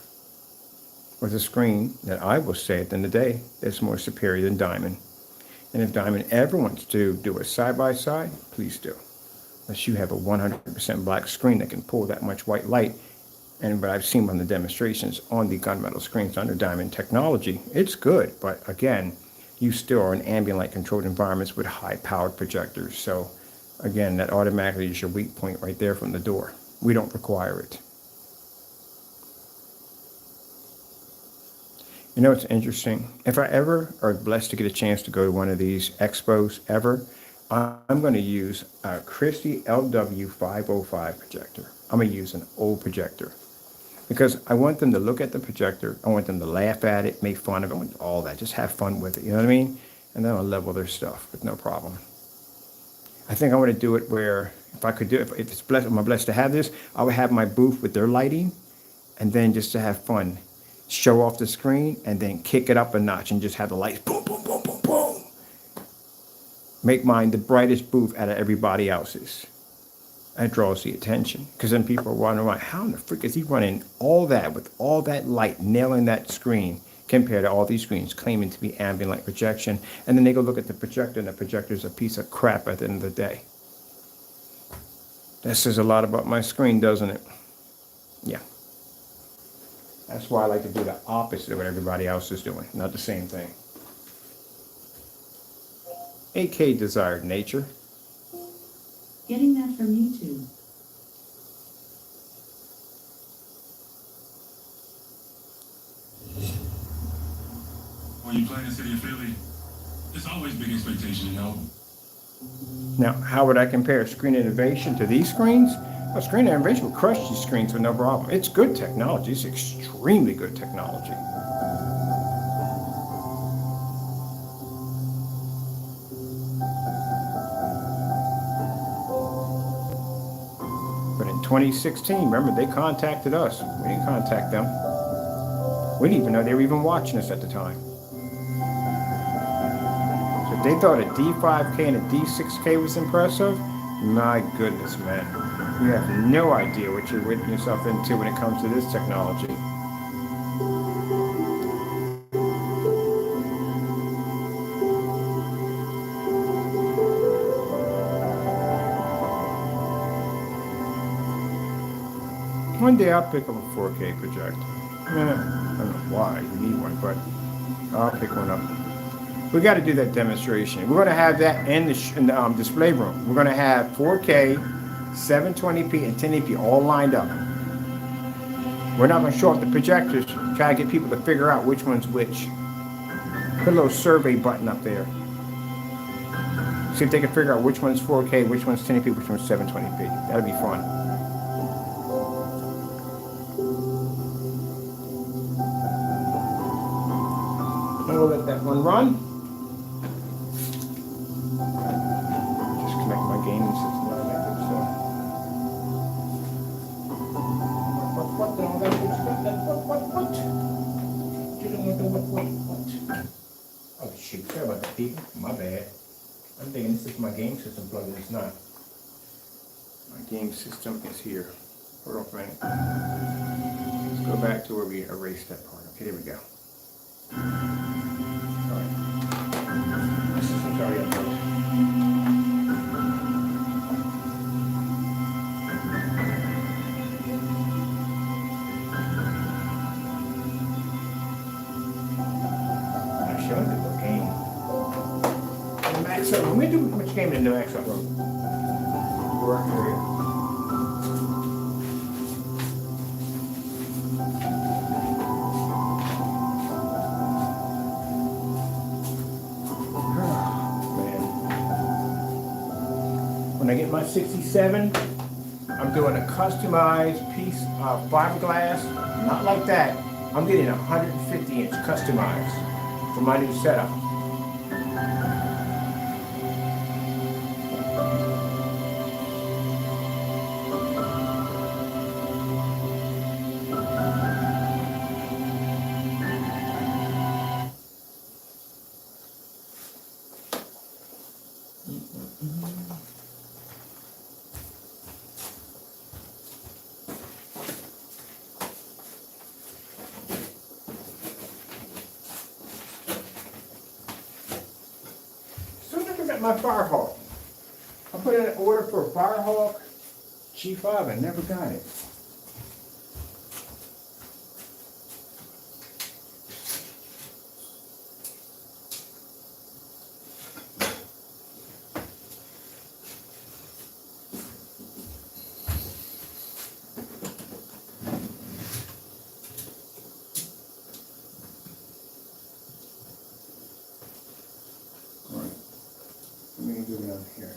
with a screen that I will say at the end of the day is more superior than diamond. And if diamond ever wants to do a side-by-side, please do. Unless you have a 100% black screen that can pull that much white light. And what I've seen on the demonstrations on the gunmetal screens under diamond technology, it's good. But again, you still are in ambient light controlled environments with high powered projectors. So again, that automatically is your weak point right there from the door. We don't require it. You know, it's interesting. If I ever are blessed to get a chance to go to one of these expos ever, I'm going to use a Christie LW505 projector. I'm going to use an old projector because I want them to look at the projector. I want them to laugh at it, make fun of it, I want all that. Just have fun with it. You know what I mean? And then I'll level their stuff with no problem. I think I want to do it where if I could do it, if it's blessed, I'm blessed to have this, I would have my booth with their lighting and then just to have fun. Show off the screen and then kick it up a notch and just have the lights boom, boom, boom, boom, boom. Make mine the brightest booth out of everybody else's. That draws the attention because then people are wondering, like, how in the frick is he running all that with all that light, nailing that screen compared to all these screens claiming to be ambient light projection. And then they go look at the projector and the projector's a piece of crap at the end of the day. That says a lot about my screen, doesn't it? Yeah. That's why I like to do the opposite of what everybody else is doing, not the same thing. AK Desired Nature. Getting that from YouTube. When you play in the city of Philly, it's always big expectation, you know. Now, how would I compare Screen Innovation to these screens? Well, Screen Innovation will crush these screens with no problem. It's good technology. It's extremely good technology. But in 2016, remember, they contacted us. We didn't contact them. We didn't even know they were even watching us at the time. So if they thought a D5K and a D6K was impressive, my goodness, man. You have no idea what you're getting yourself into when it comes to this technology. One day I'll pick up a 4K projector. I don't know why you need one, but I'll pick one up. We got to do that demonstration. We're going to have that in the display room. We're going to have 4K, 720p, and 1080p all lined up. We're not going to show off the projectors. Try to get people to figure out which one's which. Put a little survey button up there. See if they can figure out which one's 4K, which one's 1080p, which one's 720p. That'll be fun. And we'll let that one run. Just connect my gaming system. Oh shit, sorry about that, people. My bad. I'm thinking this is my game system plug, and it's not. My game system is here. Hold on for a minute. Let's go back to where we erased that part. Okay, there we go. Alright. My system's already uploaded. So when we do much game in the max up room. Work area. Man. When I get my 67, I'm doing a customized piece of fiberglass. Not like that. I'm getting a 150-inch customized for my new setup. get my Firehawk. I put in an order for a Firehawk G5 and never got it. Let me do it on here.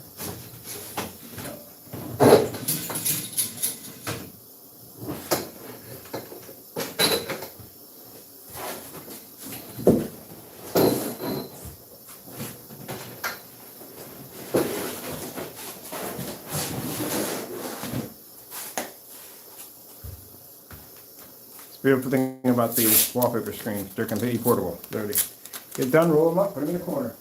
Beautiful thing about these wallpaper screens, they're completely portable. Literally, get done, roll them up, put them in the corner.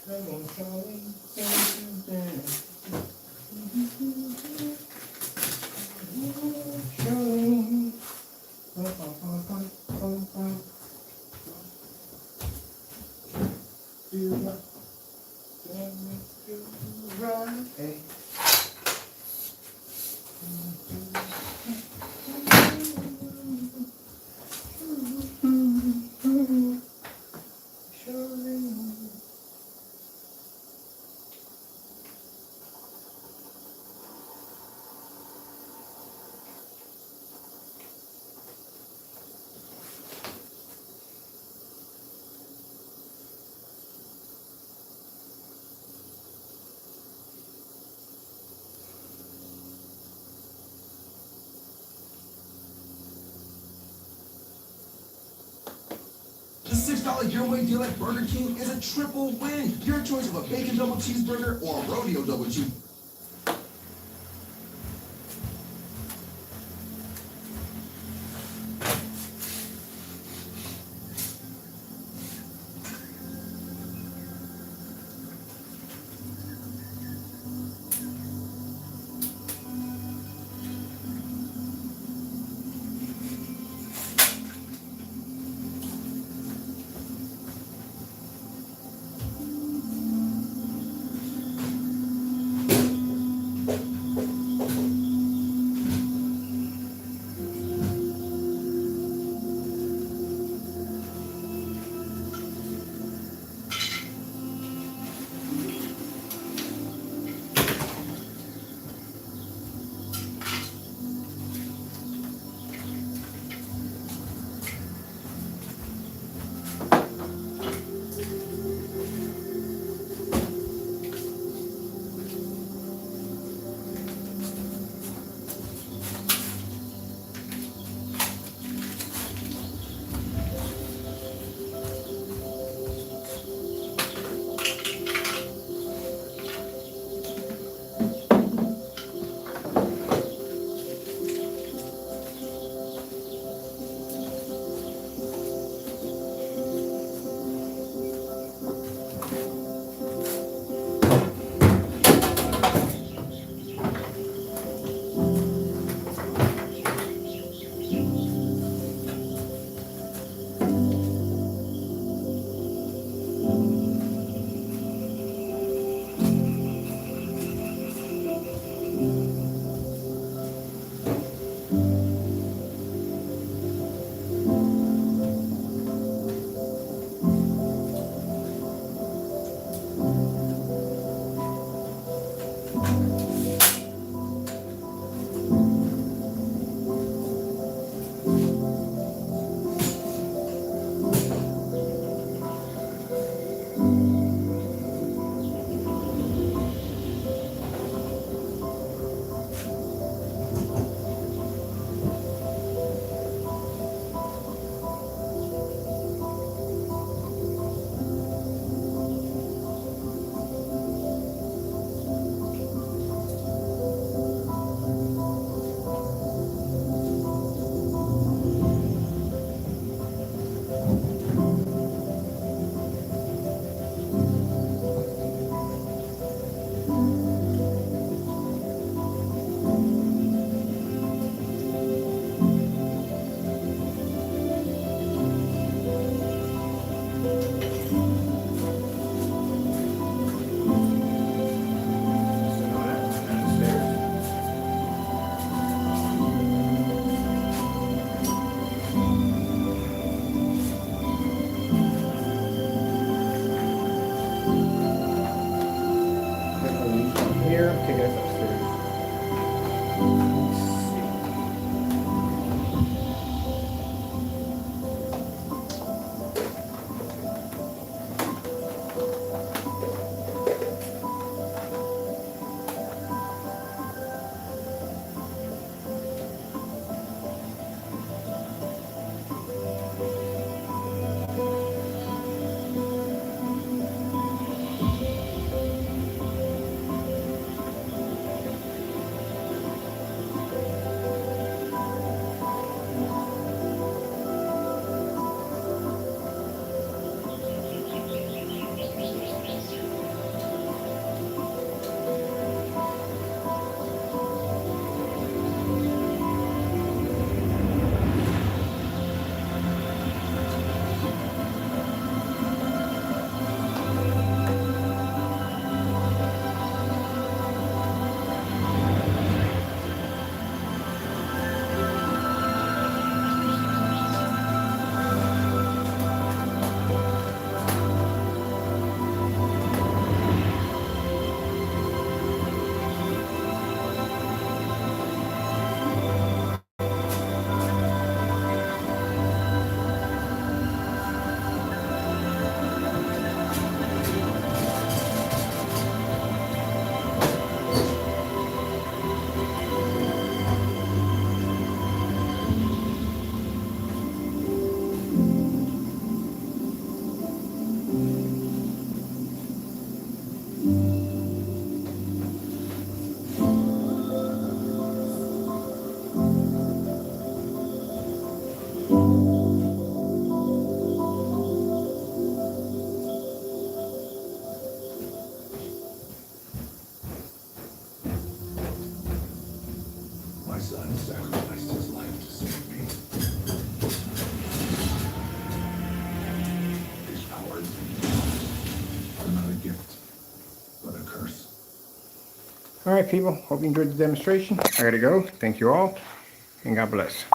Come on, Charlie. The $6 giveaway deal at Burger King is a triple win. Your choice of a bacon double cheeseburger or a rodeo double cheeseburger. My son sacrificed his life to save me. These powers are not a gift, but a curse. All right, people. Hope you enjoyed the demonstration. I gotta go. Thank you all, and God bless.